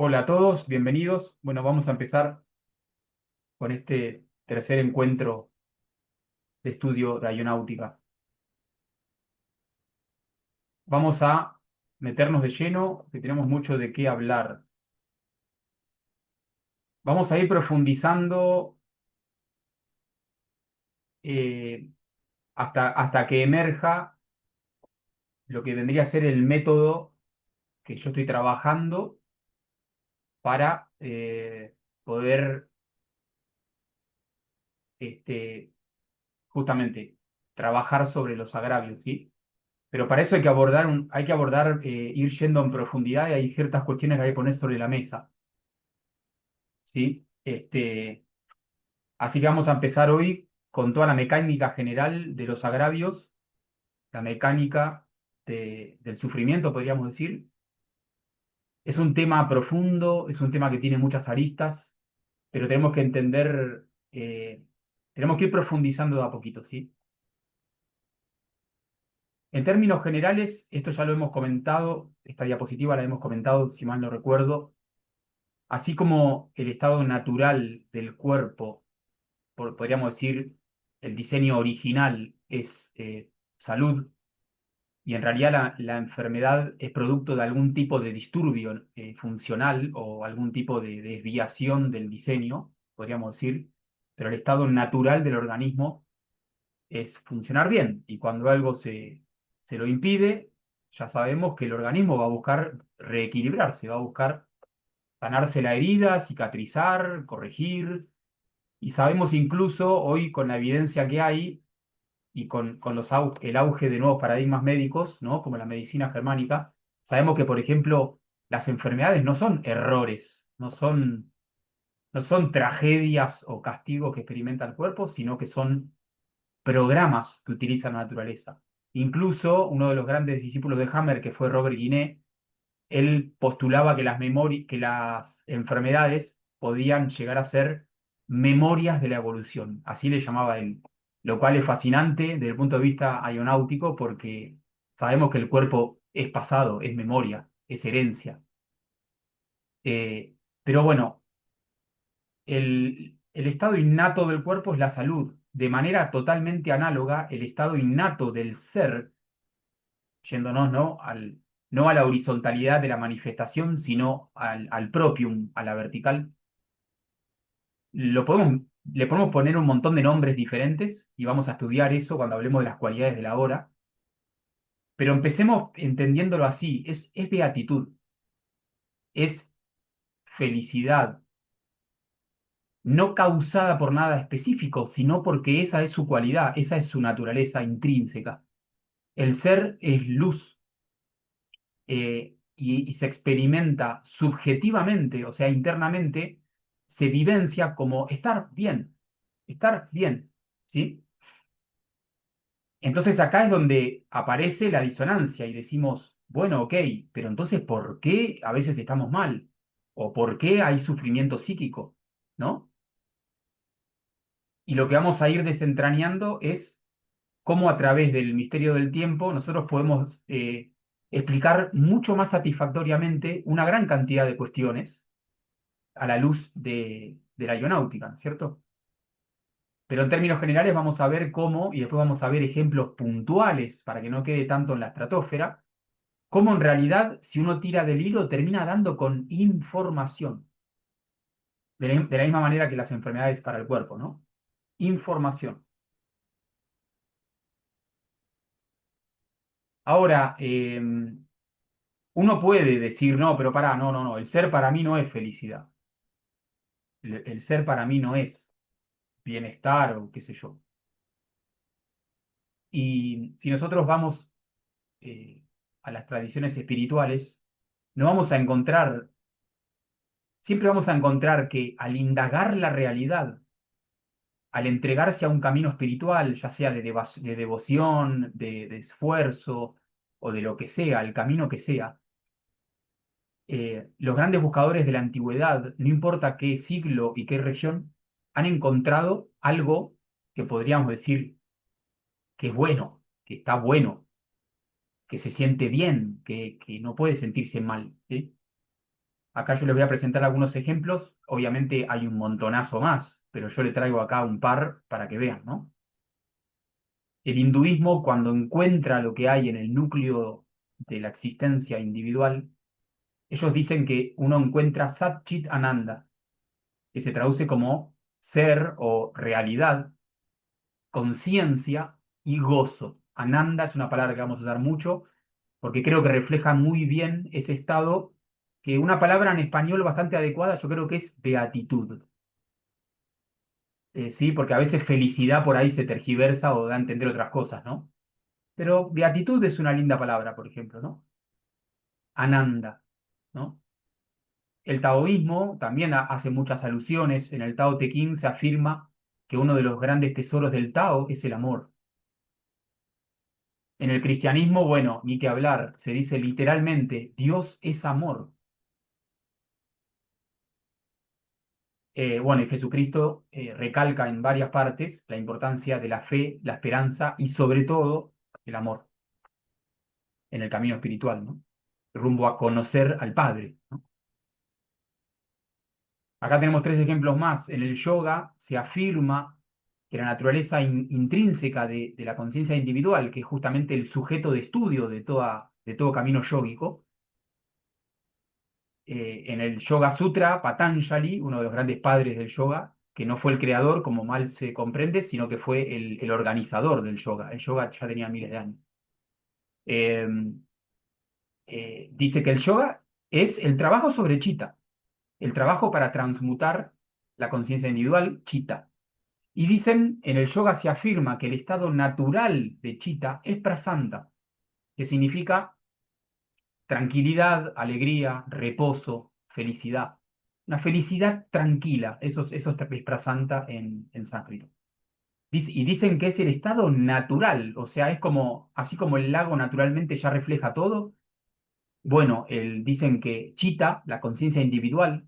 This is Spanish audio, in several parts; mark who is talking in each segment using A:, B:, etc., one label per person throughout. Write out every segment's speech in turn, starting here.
A: Hola a todos, bienvenidos. Bueno, vamos a empezar con este tercer encuentro de estudio de aeronáutica. Vamos a meternos de lleno, que tenemos mucho de qué hablar. Vamos a ir profundizando eh, hasta que emerja lo que vendría a ser el método que yo estoy trabajando para poder este, justamente trabajar sobre los agravios, ¿sí? Pero para eso hay que abordar, ir yendo en profundidad y hay ciertas cuestiones que hay que poner sobre la mesa, ¿sí? Así que vamos a empezar hoy con toda la mecánica general de los agravios, la mecánica del sufrimiento, podríamos decir. Es un tema profundo, es un tema que tiene muchas aristas, pero tenemos que entender, tenemos que ir profundizando de a poquito, ¿sí? En términos generales, esto ya lo hemos comentado, esta diapositiva la hemos comentado, si mal no recuerdo. Así como el estado natural del cuerpo, podríamos decir, el diseño original es salud, y en realidad la enfermedad es producto de algún tipo de disturbio funcional o algún tipo de desviación del diseño, podríamos decir, pero el estado natural del organismo es funcionar bien, y cuando algo se lo impide, ya sabemos que el organismo va a buscar reequilibrarse, va a buscar sanarse la herida, cicatrizar, corregir. Y sabemos incluso hoy con la evidencia que hay y con el auge de nuevos paradigmas médicos, ¿no? Como la medicina germánica, sabemos que, por ejemplo, las enfermedades no son errores, no son tragedias o castigos que experimenta el cuerpo, sino que son programas que utiliza la naturaleza. Incluso uno de los grandes discípulos de Hammer, que fue Robert Guinet, él postulaba que que las enfermedades podían llegar a ser memorias de la evolución, así le llamaba él, lo cual es fascinante desde el punto de vista aeronáutico porque sabemos que el cuerpo es pasado, es memoria, es herencia. Pero bueno, el estado innato del cuerpo es la salud. De manera totalmente análoga, el estado innato del ser, yéndonos, ¿no? No a la horizontalidad de la manifestación, sino al propium, a la vertical. Le podemos poner un montón de nombres diferentes y vamos a estudiar eso cuando hablemos de las cualidades de la hora, pero empecemos entendiéndolo así, es beatitud, es felicidad, no causada por nada específico, sino porque esa es su cualidad, esa es su naturaleza intrínseca. El ser es luz, y se experimenta subjetivamente, o sea, internamente, se vivencia como estar bien, ¿sí? Entonces acá es donde aparece la disonancia y decimos, bueno, ok, pero entonces ¿por qué a veces estamos mal? ¿O por qué hay sufrimiento psíquico? ¿No? Y lo que vamos a ir desentrañando es cómo a través del misterio del tiempo nosotros podemos explicar mucho más satisfactoriamente una gran cantidad de cuestiones a la luz de la aeronáutica, ¿cierto? Pero en términos generales vamos a ver cómo, y después vamos a ver ejemplos puntuales para que no quede tanto en la estratosfera, cómo en realidad si uno tira del hilo termina dando con información, de la misma manera que las enfermedades para el cuerpo, ¿no? Información. Ahora, uno puede decir, no, pero pará, no, el ser para mí no es felicidad. El ser para mí no es bienestar o qué sé yo. Y si nosotros vamos a las tradiciones espirituales, no vamos a encontrar, siempre vamos a encontrar que al indagar la realidad, al entregarse a un camino espiritual, ya sea de devoción, de esfuerzo o de lo que sea, el camino que sea, los grandes buscadores de la antigüedad, no importa qué siglo y qué región, han encontrado algo que podríamos decir que es bueno, que está bueno, que se siente bien, que no puede sentirse mal, ¿sí? Acá yo les voy a presentar algunos ejemplos, obviamente hay un montonazo más, pero yo le traigo acá un par para que vean, ¿no? El hinduismo, cuando encuentra lo que hay en el núcleo de la existencia individual, ellos dicen que uno encuentra Sat Chit Ananda, que se traduce como ser o realidad, conciencia y gozo. Ananda es una palabra que vamos a usar mucho porque creo que refleja muy bien ese estado, que una palabra en español bastante adecuada yo creo que es beatitud. Sí, porque a veces felicidad por ahí se tergiversa o da a entender otras cosas, ¿no? Pero beatitud es una linda palabra, por ejemplo, ¿no? Ananda, ¿no? El taoísmo también hace muchas alusiones. En el Tao Te Ching se afirma que uno de los grandes tesoros del Tao es el amor. En el cristianismo, bueno, ni que hablar, se dice literalmente, Dios es amor. Bueno, y Jesucristo recalca en varias partes la importancia de la fe, la esperanza y sobre todo el amor en el camino espiritual, ¿no? Rumbo a conocer al Padre, ¿no? Acá tenemos tres ejemplos más. En el yoga se afirma que la naturaleza intrínseca de la conciencia individual, que es justamente el sujeto de estudio de todo camino yógico, en el Yoga Sutra, Patanjali, uno de los grandes padres del yoga, que no fue el creador, como mal se comprende, sino que fue el organizador del yoga. El yoga ya tenía miles de años. Eh, Dice que el yoga es el trabajo sobre chitta, el trabajo para transmutar la conciencia individual, chitta. Y dicen, en el yoga se afirma que el estado natural de chitta es prasanta, que significa tranquilidad, alegría, reposo, felicidad. Una felicidad tranquila, eso es prasanta en sánscrito. Y dicen que es el estado natural, o sea, es como, así como el lago naturalmente ya refleja todo, bueno, dicen que Chita, la conciencia individual,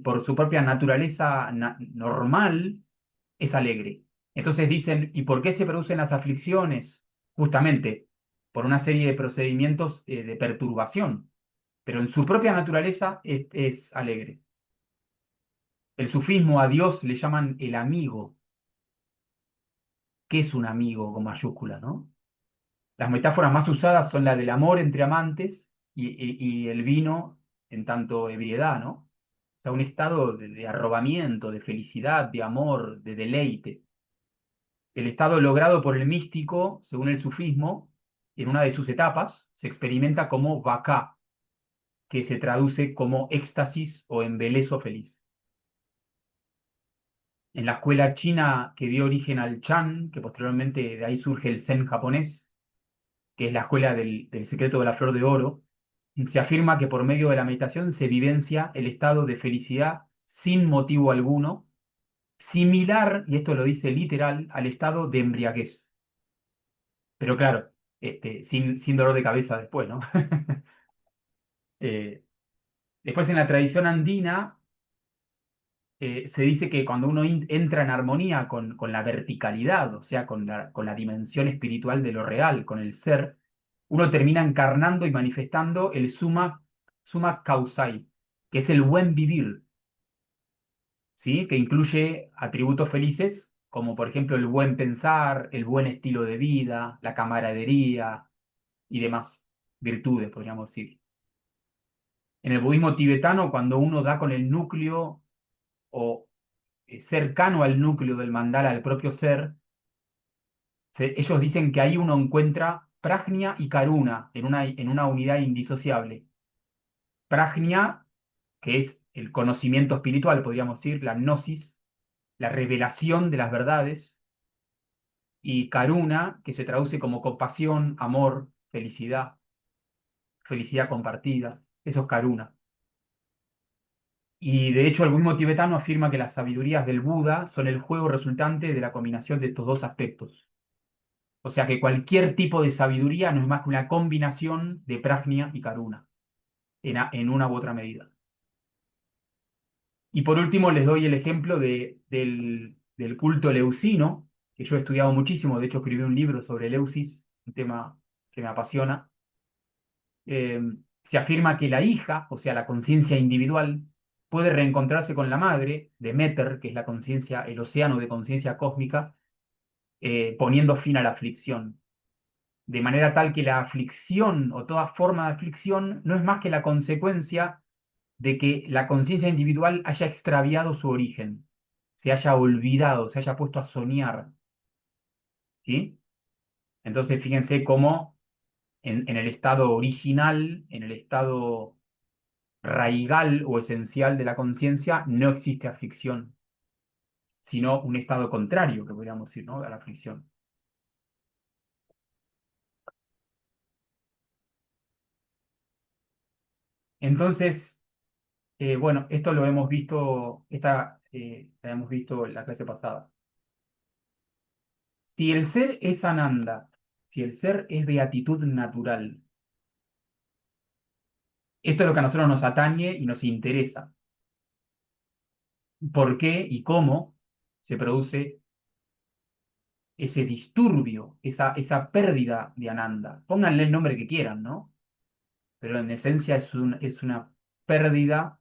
A: por su propia naturaleza normal, es alegre. Entonces dicen, ¿y por qué se producen las aflicciones? Justamente por una serie de procedimientos de perturbación, pero en su propia naturaleza es alegre. El sufismo a Dios le llaman el amigo. ¿Qué es un amigo con mayúscula, no? Las metáforas más usadas son la del amor entre amantes y el vino en tanto ebriedad, ¿no? O sea, un estado de arrobamiento, de felicidad, de amor, de deleite. El estado logrado por el místico, según el sufismo, en una de sus etapas, se experimenta como vaka, que se traduce como éxtasis o embeleso feliz. En la escuela china que dio origen al Chan, que posteriormente de ahí surge el Zen japonés, que es la escuela del secreto de la flor de oro, se afirma que por medio de la meditación se vivencia el estado de felicidad sin motivo alguno, similar, y esto lo dice literal, al estado de embriaguez. Pero claro, sin dolor de cabeza después, ¿no? Eh, Después en la tradición andina se dice que cuando uno entra en armonía con la verticalidad, o sea, con la dimensión espiritual de lo real, con el ser, uno termina encarnando y manifestando el summa causai, que es el buen vivir, ¿sí? Que incluye atributos felices, como por ejemplo el buen pensar, el buen estilo de vida, la camaradería y demás virtudes, podríamos decir. En el budismo tibetano, cuando uno da con el núcleo o cercano al núcleo del mandala, al propio ser, ellos dicen que ahí uno encuentra prajna y karuna en una unidad indisociable. Prajna, que es el conocimiento espiritual, podríamos decir, la gnosis, la revelación de las verdades, y karuna, que se traduce como compasión, amor, felicidad, felicidad compartida. Eso es karuna. Y de hecho el budismo tibetano afirma que las sabidurías del Buda son el juego resultante de la combinación de estos dos aspectos. O sea que cualquier tipo de sabiduría no es más que una combinación de prajna y karuna, en una u otra medida. Y por último les doy el ejemplo del culto eleusino, que yo he estudiado muchísimo, de hecho escribí un libro sobre Eleusis, un tema que me apasiona. Eh, Se afirma que la hija, o sea, la conciencia individual, puede reencontrarse con la madre, Demeter, que es la conciencia, el océano de conciencia cósmica, poniendo fin a la aflicción. De manera tal que la aflicción o toda forma de aflicción no es más que la consecuencia de que la conciencia individual haya extraviado su origen, se haya olvidado, se haya puesto a soñar, ¿sí? Entonces, fíjense cómo en el estado original, en el estado raigal o esencial de la conciencia, no existe aflicción, sino un estado contrario, que podríamos decir, ¿no? A la aflicción. Entonces, bueno, esto lo hemos visto, la hemos visto en la clase pasada. Si el ser es Ananda, si el ser es beatitud natural, esto es lo que a nosotros nos atañe y nos interesa. ¿Por qué y cómo se produce ese disturbio, esa pérdida de Ananda? Pónganle el nombre que quieran, ¿no? Pero en esencia es una pérdida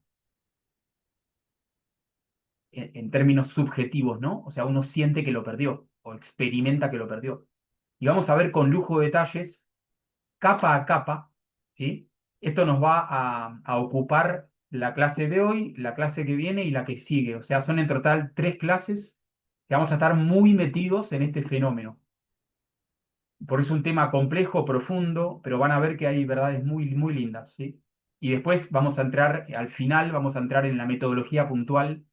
A: en términos subjetivos, ¿no? O sea, uno siente que lo perdió o experimenta que lo perdió. Y vamos a ver con lujo de detalles, capa a capa, ¿sí? Esto nos va a ocupar la clase de hoy, la clase que viene y la que sigue. O sea, son en total 3 clases que vamos a estar muy metidos en este fenómeno. Por eso es un tema complejo, profundo, pero van a ver que hay verdades muy, muy lindas, ¿sí? Y después vamos a entrar, al final, vamos a entrar en la metodología puntual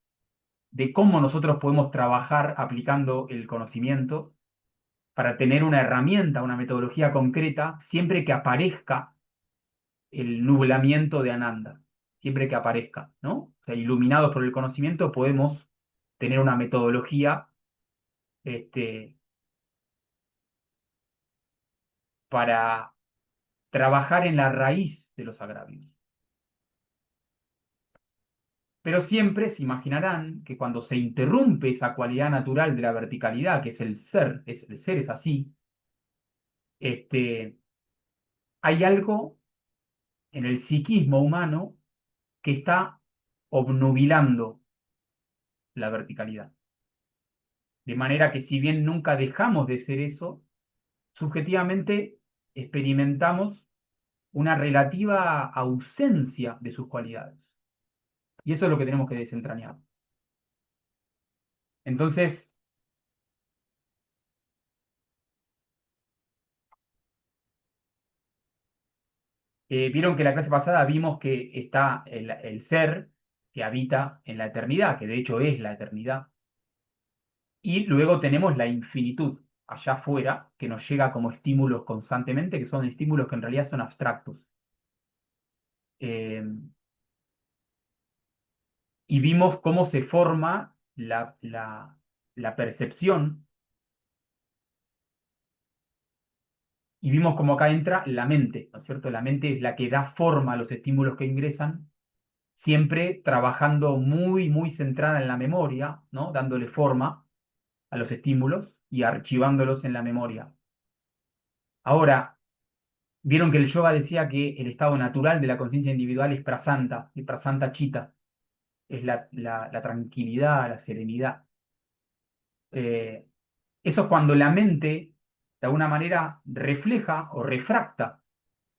A: de cómo nosotros podemos trabajar aplicando el conocimiento para tener una herramienta, una metodología concreta, siempre que aparezca el nublamiento de Ananda, siempre que aparezca, ¿no? O sea, iluminados por el conocimiento podemos tener una metodología este, para trabajar en la raíz de los agravios. Pero siempre se imaginarán que cuando se interrumpe esa cualidad natural de la verticalidad, que es el ser es así, este, hay algo en el psiquismo humano que está obnubilando la verticalidad. De manera que si bien nunca dejamos de ser eso, subjetivamente experimentamos una relativa ausencia de sus cualidades. Y eso es lo que tenemos que desentrañar. Entonces, vieron que la clase pasada vimos que está el ser que habita en la eternidad, que de hecho es la eternidad, y luego tenemos la infinitud allá afuera, que nos llega como estímulos constantemente, que son estímulos que en realidad son abstractos. Eh, y vimos cómo se forma la percepción, y vimos cómo acá entra la mente, ¿no es cierto? La mente es la que da forma a los estímulos que ingresan, siempre trabajando muy, muy centrada en la memoria, ¿no? Dándole forma a los estímulos y archivándolos en la memoria. Ahora, vieron que el yoga decía que el estado natural de la conciencia individual es prasanta, y prasanta chitta, es la tranquilidad, la serenidad. Eh, Eso es cuando la mente, de alguna manera, refleja o refracta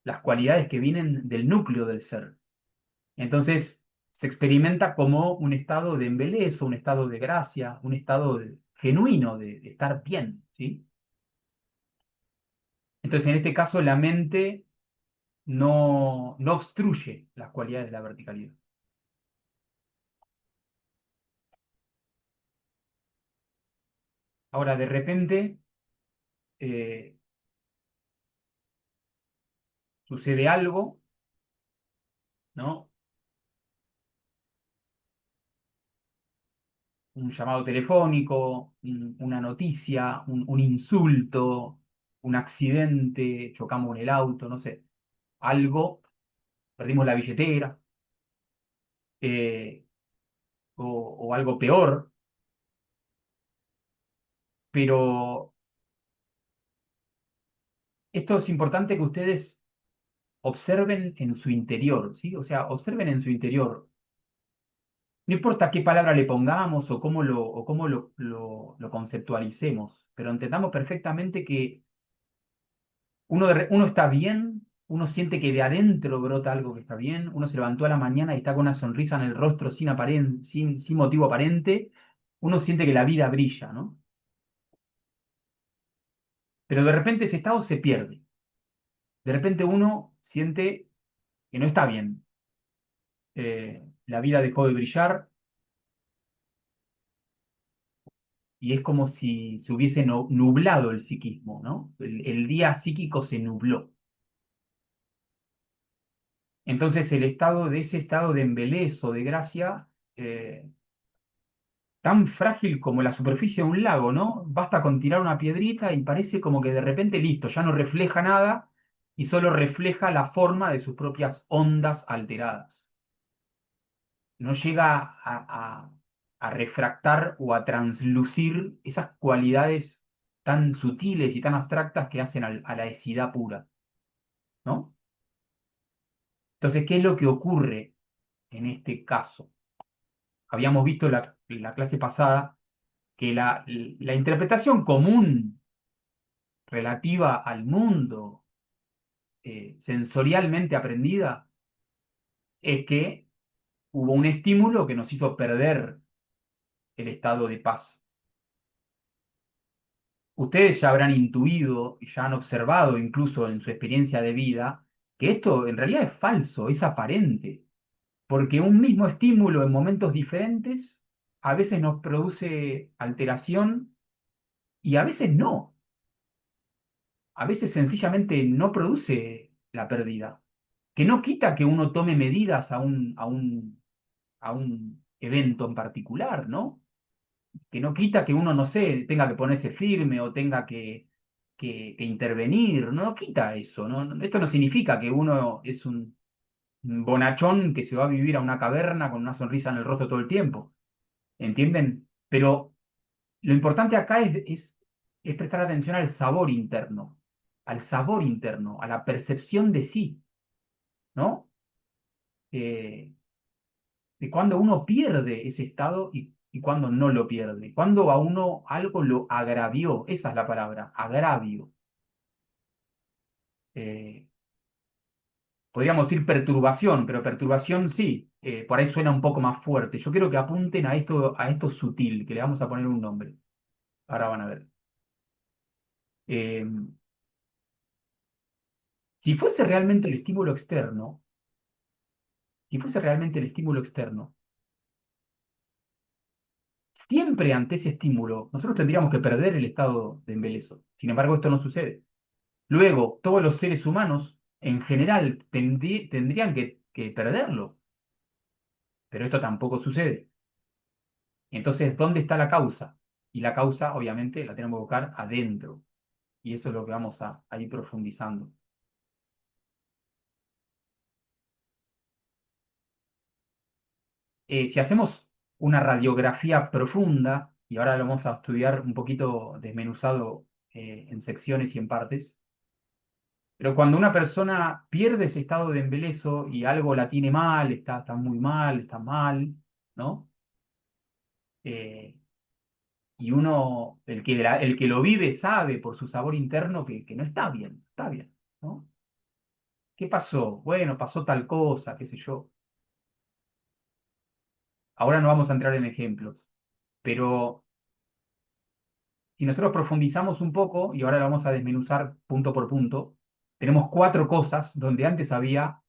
A: las cualidades que vienen del núcleo del ser. Entonces, se experimenta como un estado de embeleso, un estado de gracia, un estado genuino de estar bien, ¿sí? Entonces, en este caso, la mente no obstruye las cualidades de la verticalidad. Ahora, de repente, eh, sucede algo, ¿no? Un llamado telefónico, una noticia, un insulto, un accidente, chocamos en el auto, no sé, algo, perdimos la billetera, eh, o algo peor, pero esto es importante que ustedes observen en su interior, ¿sí? O sea, observen en su interior. No importa qué palabra le pongamos o cómo lo conceptualicemos, pero entendamos perfectamente que uno está bien, uno siente que de adentro brota algo que está bien, uno se levantó a la mañana y está con una sonrisa en el rostro sin motivo aparente, uno siente que la vida brilla, ¿no? Pero de repente ese estado se pierde. De repente uno siente que no está bien. La vida dejó de brillar y es como si se hubiese nublado el psiquismo, ¿no? El día psíquico se nubló. Entonces ese estado de embeleso, de gracia, eh, tan frágil como la superficie de un lago, ¿no? Basta con tirar una piedrita y parece como que de repente listo, ya no refleja nada y solo refleja la forma de sus propias ondas alteradas. No llega a refractar o a translucir esas cualidades tan sutiles y tan abstractas que hacen a la esidad pura, ¿no? Entonces, ¿qué es lo que ocurre en este caso? Habíamos visto la clase pasada que la interpretación común relativa al mundo sensorialmente aprendida es que hubo un estímulo que nos hizo perder el estado de paz. Ustedes ya habrán intuido y ya han observado incluso en su experiencia de vida que esto en realidad es falso, es aparente, porque un mismo estímulo en momentos diferentes a veces nos produce alteración y a veces no, a veces sencillamente no produce la pérdida, que no quita que uno tome medidas a un evento en particular, ¿no? Que no quita que uno, no sé, tenga que ponerse firme o tenga que intervenir, no quita eso, ¿no? Esto no significa que uno es un bonachón que se va a vivir a una caverna con una sonrisa en el rostro todo el tiempo, ¿entienden? Pero lo importante acá es prestar atención al sabor interno, a la percepción de sí, ¿no? Eh, de cuando uno pierde ese estado y cuando no lo pierde. Cuando a uno algo lo agravió, esa es la palabra, agravio. Eh, Podríamos decir perturbación, pero perturbación sí, por ahí suena un poco más fuerte. Yo quiero que apunten a esto sutil, que le vamos a poner un nombre. Ahora van a ver. Eh, si fuese realmente el estímulo externo, si fuese realmente el estímulo externo, siempre ante ese estímulo, nosotros tendríamos que perder el estado de embeleso. Sin embargo, esto no sucede. Luego, todos los seres humanos en general tendrían que perderlo, pero esto tampoco sucede. Entonces, ¿dónde está la causa? Y la causa, obviamente, la tenemos que buscar adentro. Y eso es lo que vamos a ir profundizando. Si hacemos una radiografía profunda, y ahora lo vamos a estudiar un poquito desmenuzado en secciones y en partes, pero cuando una persona pierde ese estado de embeleso y algo la tiene mal, está mal, ¿no? Eh, y uno, el que lo vive sabe por su sabor interno que no está bien, ¿no? ¿Qué pasó? Bueno, pasó tal cosa, qué sé yo. Ahora no vamos a entrar en ejemplos, pero si nosotros profundizamos un poco, y ahora lo vamos a desmenuzar punto por punto, tenemos cuatro cosas donde antes había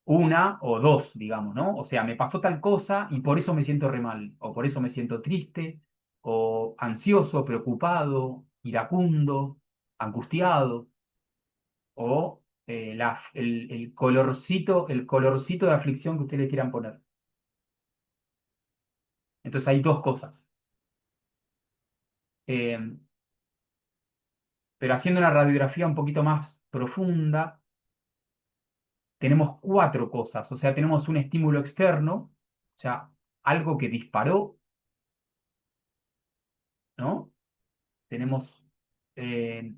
A: una o dos, digamos, ¿no? O sea, me pasó tal cosa y por eso me siento re mal, o por eso me siento triste, o ansioso, preocupado, iracundo, angustiado, o el colorcito de aflicción que ustedes le quieran poner. Entonces hay dos cosas. Eh, pero haciendo una radiografía un poquito más profunda, tenemos cuatro cosas. O sea, tenemos un estímulo externo, o sea, algo que disparó, ¿no? Tenemos eh,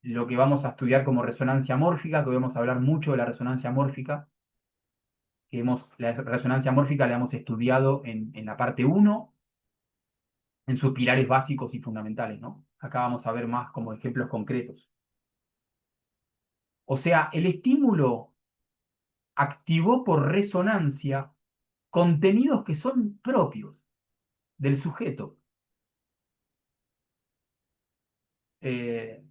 A: lo que vamos a estudiar como resonancia mórfica, que hoy vamos a hablar mucho de la resonancia mórfica, la resonancia mórfica la hemos estudiado en la parte uno en sus pilares básicos y fundamentales, ¿no? Acá vamos a ver más como ejemplos concretos. O sea, el estímulo activó por resonancia contenidos que son propios del sujeto. Eh,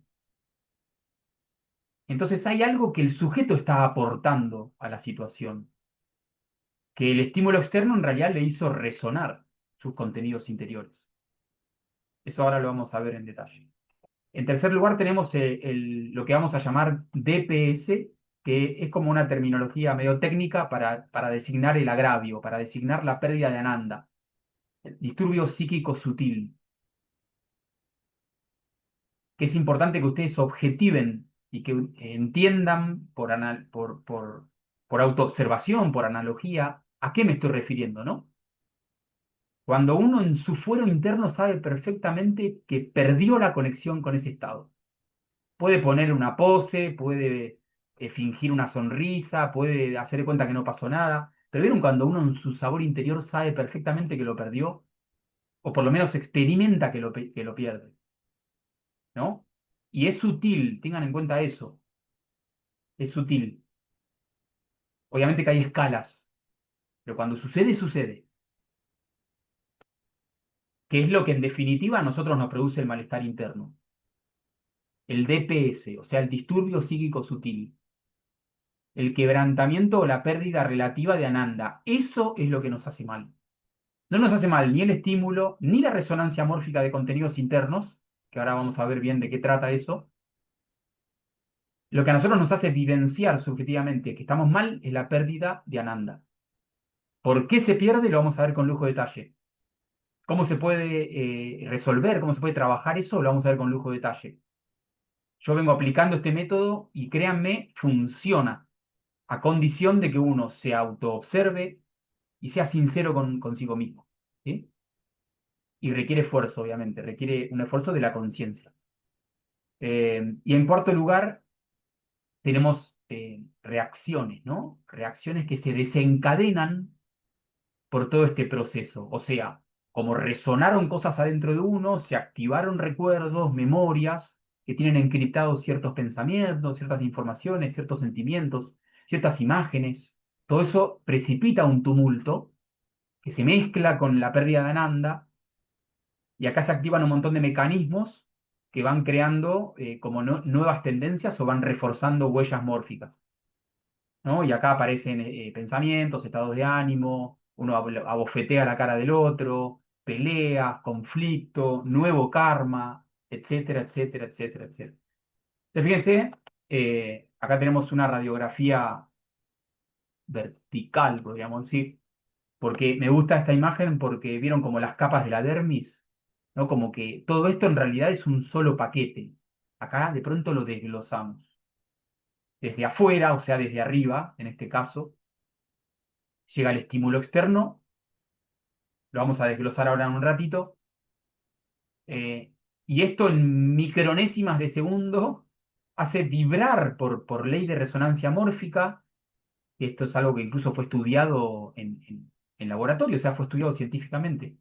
A: entonces hay algo que el sujeto está aportando a la situación, que el estímulo externo en realidad le hizo resonar sus contenidos interiores. Eso ahora lo vamos a ver en detalle. En tercer lugar tenemos lo que vamos a llamar DPS, que es como una terminología medio técnica para designar el agravio, para designar la pérdida de Ananda, el disturbio psíquico sutil, que es importante que ustedes objetiven y que entiendan por autoobservación, por analogía, a qué me estoy refiriendo, ¿no? Cuando uno en su fuero interno sabe perfectamente que perdió la conexión con ese estado. Puede poner una pose, puede fingir una sonrisa, puede hacer de cuenta que no pasó nada, pero vieron cuando uno en su sabor interior sabe perfectamente que lo perdió, o por lo menos experimenta que lo pierde, ¿no? Y es sutil, tengan en cuenta eso, es sutil. Obviamente que hay escalas, pero cuando sucede, sucede, que es lo que en definitiva a nosotros nos produce el malestar interno. El DPS, o sea, el disturbio psíquico sutil, el quebrantamiento o la pérdida relativa de Ananda. Eso es lo que nos hace mal. No nos hace mal ni el estímulo, ni la resonancia mórfica de contenidos internos, que ahora vamos a ver bien de qué trata eso. Lo que a nosotros nos hace vivenciar subjetivamente que estamos mal es la pérdida de Ananda. ¿Por qué se pierde? Lo vamos a ver con lujo de detalle. ¿Cómo se puede resolver? ¿Cómo se puede trabajar eso? Lo vamos a ver con lujo de detalle. Yo vengo aplicando este método y créanme, funciona, a condición de que uno se autoobserve y sea sincero consigo mismo. ¿Sí? Y requiere esfuerzo, obviamente, requiere un esfuerzo de la conciencia. Y en cuarto lugar, tenemos reacciones, ¿no? Reacciones que se desencadenan por todo este proceso. O sea, como resonaron cosas adentro de uno, se activaron recuerdos, memorias que tienen encriptados ciertos pensamientos, ciertas informaciones, ciertos sentimientos, ciertas imágenes. Todo eso precipita un tumulto que se mezcla con la pérdida de Ananda y acá se activan un montón de mecanismos que van creando como nuevas tendencias o van reforzando huellas mórficas, ¿no? Y acá aparecen pensamientos, estados de ánimo, uno abofetea la cara del otro, peleas, conflicto, nuevo karma, etcétera, etcétera, etcétera, etcétera. Entonces, fíjense, acá tenemos una radiografía vertical, podríamos decir, porque me gusta esta imagen porque vieron como las capas de la dermis, ¿no? Como que todo esto en realidad es un solo paquete. Acá de pronto lo desglosamos. Desde afuera, o sea, desde arriba, en este caso, llega el estímulo externo, lo vamos a desglosar ahora en un ratito, eh, y esto en micronésimas de segundo hace vibrar por ley de resonancia mórfica, y esto es algo que incluso fue estudiado en laboratorio, o sea, fue estudiado científicamente.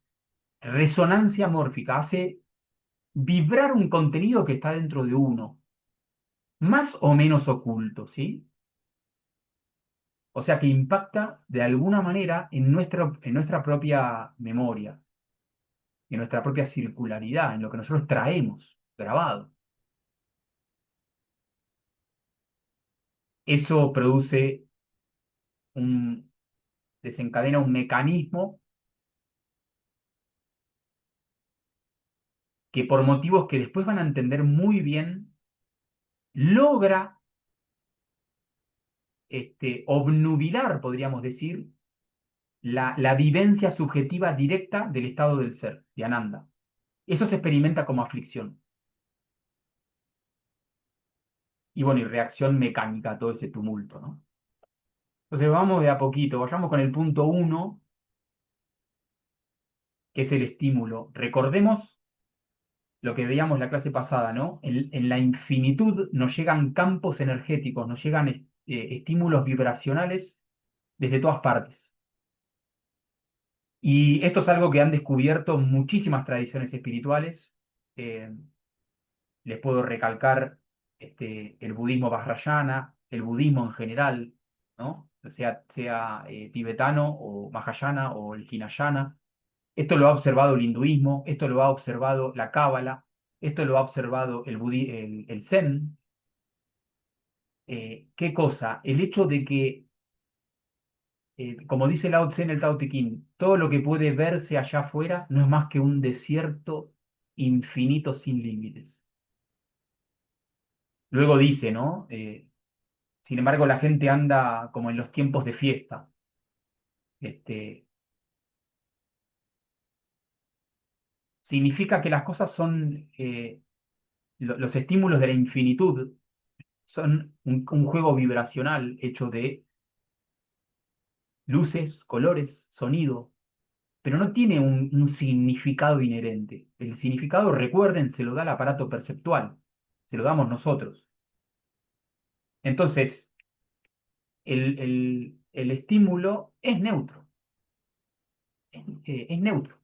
A: Resonancia mórfica hace vibrar un contenido que está dentro de uno, más o menos oculto, ¿sí? O sea que impacta de alguna manera en nuestra propia memoria, en nuestra propia circularidad, en lo que nosotros traemos grabado. Eso un, desencadena un mecanismo que por motivos que después van a entender muy bien, logra obnubilar, podríamos decir, la vivencia subjetiva directa del estado del ser, de Ananda. Eso se experimenta como aflicción. Y bueno, y reacción mecánica a todo ese tumulto, ¿no? Entonces vamos de a poquito, vayamos con el punto uno, que es el estímulo. Recordemos lo que veíamos la clase pasada, ¿no? En la infinitud nos llegan campos energéticos, nos llegan estímulos vibracionales desde todas partes. Y esto es algo que han descubierto muchísimas tradiciones espirituales. Eh, Les puedo recalcar el budismo vajrayana, el budismo en general, ¿no? Sea tibetano o mahayana o el hinayana. Esto lo ha observado el hinduismo, esto lo ha observado la cábala, esto lo ha observado el zen. ¿Qué cosa? El hecho de que, como dice Lao Tse en el Tao Te Ching, todo lo que puede verse allá afuera no es más que un desierto infinito sin límites. Luego dice, ¿no? Sin embargo, la gente anda como en los tiempos de fiesta. Este, Significa que las cosas son, los estímulos de la infinitud son un juego vibracional hecho de luces, colores, sonido, pero no tiene un significado inherente. El significado, recuerden, se lo da el aparato perceptual, se lo damos nosotros. Entonces, el estímulo es neutro, es neutro.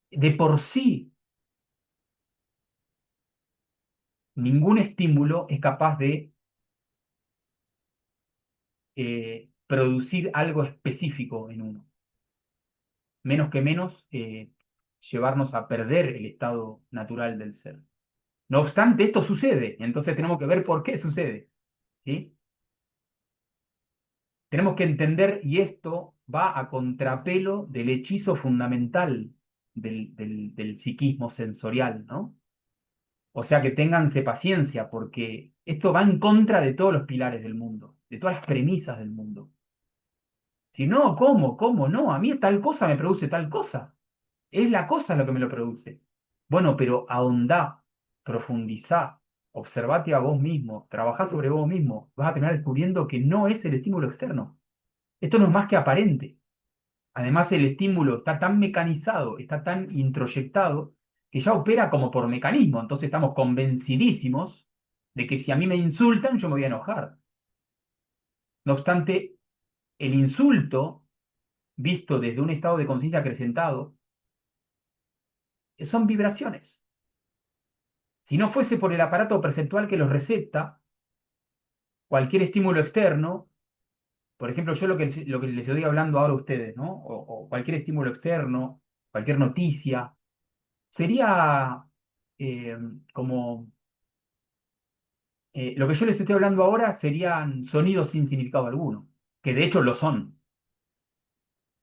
A: De por sí, ningún estímulo es capaz de producir algo específico en uno, menos que menos llevarnos a perder el estado natural del ser. No obstante, esto sucede, entonces tenemos que ver por qué sucede, ¿sí? Tenemos que entender, y esto va a contrapelo del hechizo fundamental del psiquismo sensorial, ¿no? O sea que ténganse paciencia, porque esto va en contra de todos los pilares del mundo, de todas las premisas del mundo. Si no, ¿cómo? ¿Cómo no? A mí tal cosa me produce tal cosa. Es la cosa lo que me lo produce. Bueno, pero ahondá, profundizá, observate a vos mismo, trabajá sobre vos mismo. Vas a terminar descubriendo que no es el estímulo externo. Esto no es más que aparente. Además, el estímulo está tan mecanizado, está tan introyectado, que ya opera como por mecanismo. Entonces estamos convencidísimos de que si a mí me insultan, yo me voy a enojar. No obstante, el insulto, visto desde un estado de conciencia acrecentado, son vibraciones. Si no fuese por el aparato perceptual que los recepta, cualquier estímulo externo, por ejemplo, yo lo que les estoy hablando ahora a ustedes, ¿no? O cualquier estímulo externo, cualquier noticia, sería eh, como lo que yo les estoy hablando ahora serían sonidos sin significado alguno, que de hecho lo son.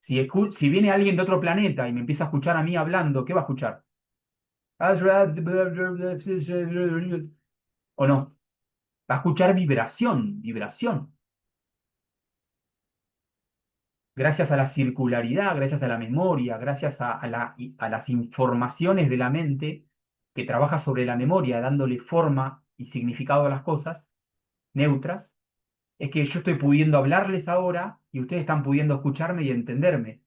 A: Si viene alguien de otro planeta y me empieza a escuchar a mí hablando, ¿qué va a escuchar? ¿O no? Va a escuchar vibración, vibración. Gracias a la circularidad, gracias a la memoria, gracias a las informaciones de la mente que trabaja sobre la memoria, dándole forma y significado a las cosas neutras, es que yo estoy pudiendo hablarles ahora y ustedes están pudiendo escucharme y entenderme.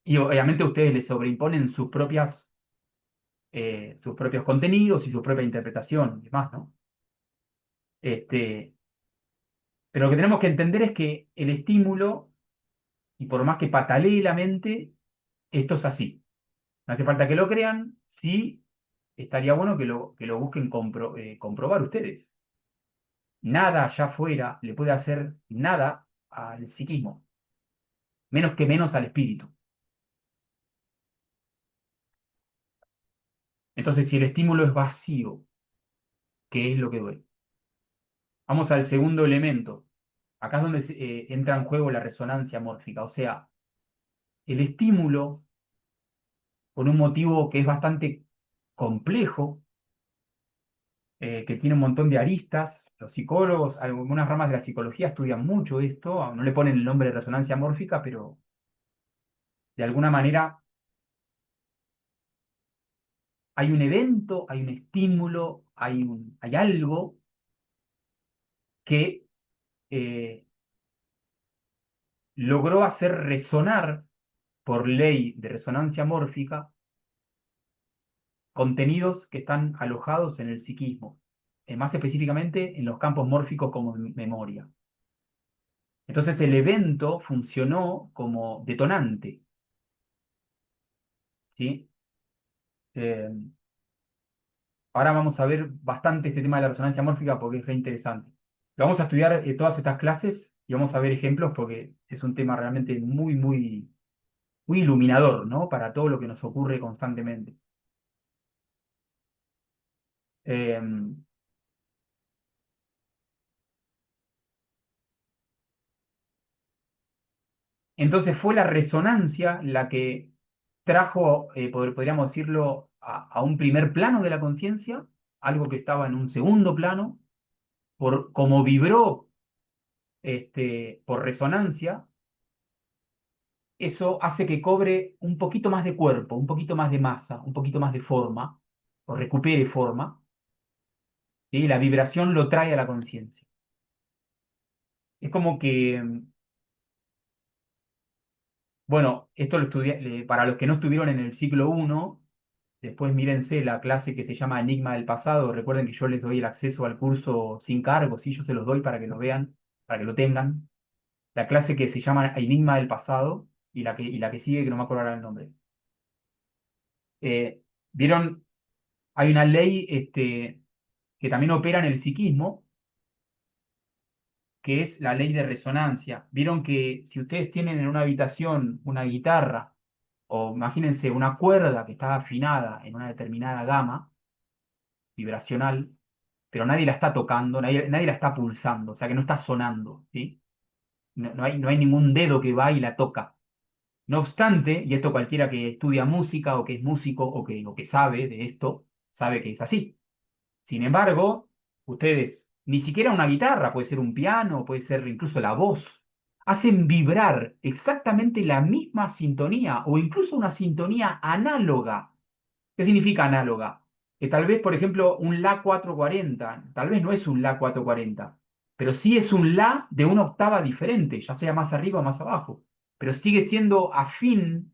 A: Y obviamente ustedes les sobreimponen sus propios contenidos y su propia interpretación y demás, ¿no? Este, pero lo que tenemos que entender es que el estímulo, y por más que patalee la mente, esto es así. No hace falta que lo crean, sí estaría bueno que lo busquen comprobar ustedes. Nada allá afuera le puede hacer nada al psiquismo, menos que menos al espíritu. Entonces, si el estímulo es vacío, ¿qué es lo que duele? Vamos al segundo elemento. Acá es donde entra en juego la resonancia mórfica, o sea, el estímulo, por un motivo que es bastante complejo, que tiene un montón de aristas. Los psicólogos, algunas ramas de la psicología estudian mucho esto, no le ponen el nombre de resonancia mórfica, pero de alguna manera hay un evento, hay un estímulo, hay algo que eh, logró hacer resonar por ley de resonancia mórfica contenidos que están alojados en el psiquismo, más específicamente en los campos mórficos como memoria. Entonces el evento funcionó como detonante, ¿sí? Eh, Ahora vamos a ver bastante este tema de la resonancia mórfica porque es re interesante. Lo vamos a estudiar todas estas clases y vamos a ver ejemplos porque es un tema realmente muy, muy, muy iluminador, ¿no? Para todo lo que nos ocurre constantemente. Eh, entonces fue la resonancia la que trajo, podríamos decirlo, a un primer plano de la conciencia, algo que estaba en un segundo plano, por como vibró por resonancia, eso hace que cobre un poquito más de cuerpo, un poquito más de masa, un poquito más de forma, o recupere forma, y la vibración lo trae a la conciencia. Es como que, bueno, esto lo estudié, para los que no estuvieron en el ciclo uno, después mírense la clase que se llama Enigma del Pasado. Recuerden que yo les doy el acceso al curso sin cargo, sí, yo se los doy para que lo vean, para que lo tengan. La clase que se llama Enigma del Pasado y la que sigue, que no me acuerdo ahora el nombre. ¿Vieron? Hay una ley que también opera en el psiquismo, que es la ley de resonancia. Vieron que si ustedes tienen en una habitación una guitarra, o imagínense una cuerda que está afinada en una determinada gama vibracional, pero nadie la está tocando, nadie la está pulsando, o sea que no está sonando, ¿sí? No hay ningún dedo que va y la toca. No obstante, y esto cualquiera que estudia música o que es músico o que sabe de esto, sabe que es así. Sin embargo, ustedes, ni siquiera una guitarra, puede ser un piano, puede ser incluso la voz, hacen vibrar exactamente la misma sintonía o incluso una sintonía análoga. ¿Qué significa análoga? Que tal vez, por ejemplo, un La 440, tal vez no es un La 440, pero sí es un La de una octava diferente, ya sea más arriba o más abajo, pero sigue siendo afín,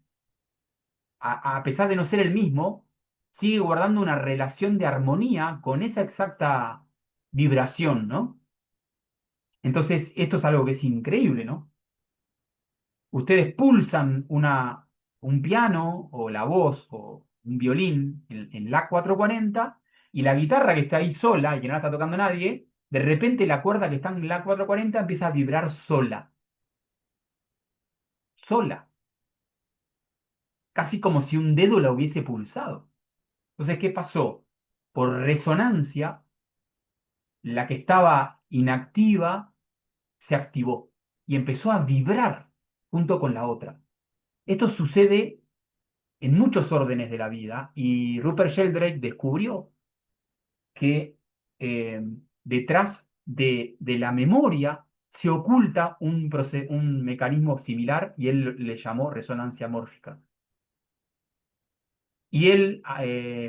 A: a pesar de no ser el mismo, sigue guardando una relación de armonía con esa exacta vibración, ¿no? Entonces, esto es algo que es increíble, ¿no? Ustedes pulsan un piano o la voz o un violín en la 440 y la guitarra que está ahí sola y que no la está tocando nadie, de repente la cuerda que está en la 440 empieza a vibrar sola, sola, casi como si un dedo la hubiese pulsado. Entonces, ¿qué pasó? Por resonancia, la que estaba inactiva se activó y empezó a vibrar junto con la otra. Esto sucede en muchos órdenes de la vida y Rupert Sheldrake descubrió que eh, detrás de la memoria se oculta un mecanismo similar y él le llamó resonancia mórfica. Y él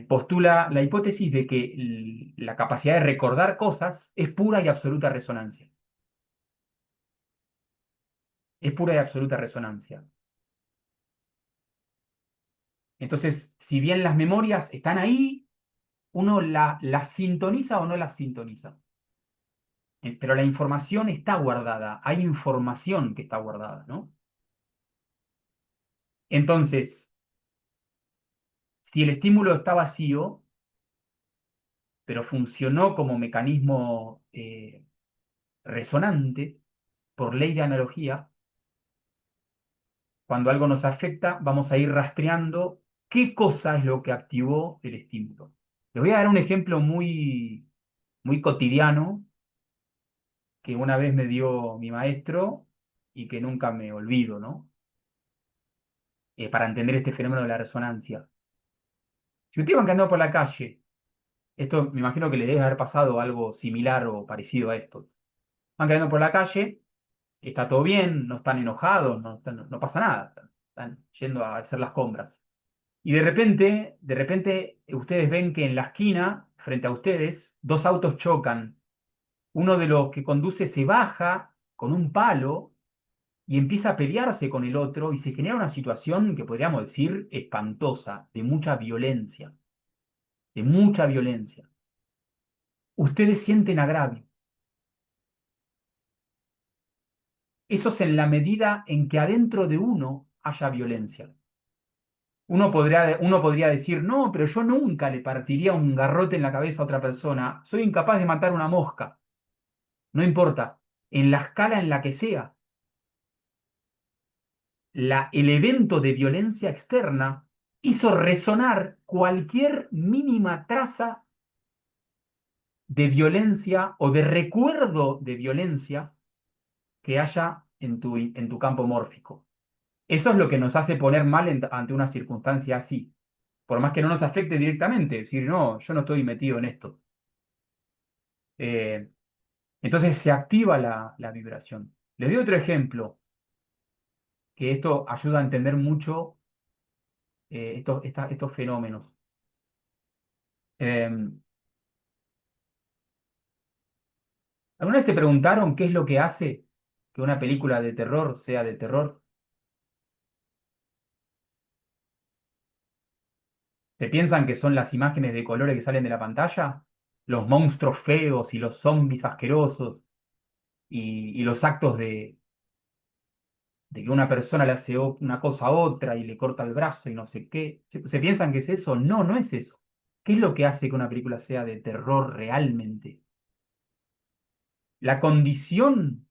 A: postula la hipótesis de que la capacidad de recordar cosas es pura y absoluta resonancia. Es pura y absoluta resonancia. Entonces, si bien las memorias están ahí, uno las sintoniza o no las sintoniza. Pero la información está guardada, hay información que está guardada, ¿no? Entonces, si el estímulo está vacío, pero funcionó como mecanismo resonante por ley de analogía, cuando algo nos afecta, vamos a ir rastreando qué cosa es lo que activó el estímulo. Les voy a dar un ejemplo muy, muy cotidiano que una vez me dio mi maestro y que nunca me olvido, ¿no? Para entender este fenómeno de la resonancia. Si ustedes van caminando por la calle, esto me imagino que les debe haber pasado algo similar o parecido a esto. Van caminando por la calle, está todo bien, no están enojados, no pasa nada, están yendo a hacer las compras. Y de repente, ustedes ven que en la esquina, frente a ustedes, dos autos chocan. Uno de los que conduce se baja con un palo y empieza a pelearse con el otro y se genera una situación que podríamos decir espantosa, de mucha violencia. de mucha violencia, ustedes sienten agravio. Eso es en la medida en que adentro de uno haya violencia. Uno podría decir, no, pero yo nunca le partiría un garrote en la cabeza a otra persona. Soy incapaz de matar una mosca. No importa, en la escala en la que sea, el evento de violencia externa hizo resonar cualquier mínima traza de violencia o de recuerdo de violencia que haya en tu campo mórfico. Eso es lo que nos hace poner mal ante una circunstancia así, por más que no nos afecte directamente, decir, no, yo no estoy metido en esto. Eh, entonces se activa la vibración. Les doy otro ejemplo, que esto ayuda a entender mucho estos fenómenos. Eh, ¿Alguna vez se preguntaron qué es lo que hace que una película de terror sea de terror? ¿Se piensan que son las imágenes de colores que salen de la pantalla? Los monstruos feos y los zombies asquerosos y los actos de que una persona le hace una cosa a otra y le corta el brazo y no sé qué. ¿Se piensan que es eso? No, no es eso. ¿Qué es lo que hace que una película sea de terror realmente? La condición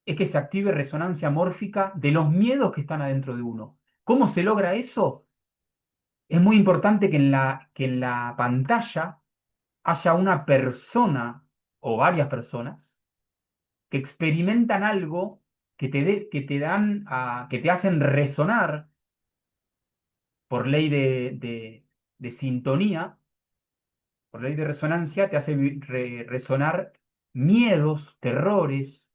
A: es que se active resonancia mórfica de los miedos que están adentro de uno. ¿Cómo se logra eso? Es muy importante que en la pantalla haya una persona o varias personas que experimentan algo que te hacen resonar por ley de sintonía, por ley de resonancia, te hace resonar miedos, terrores,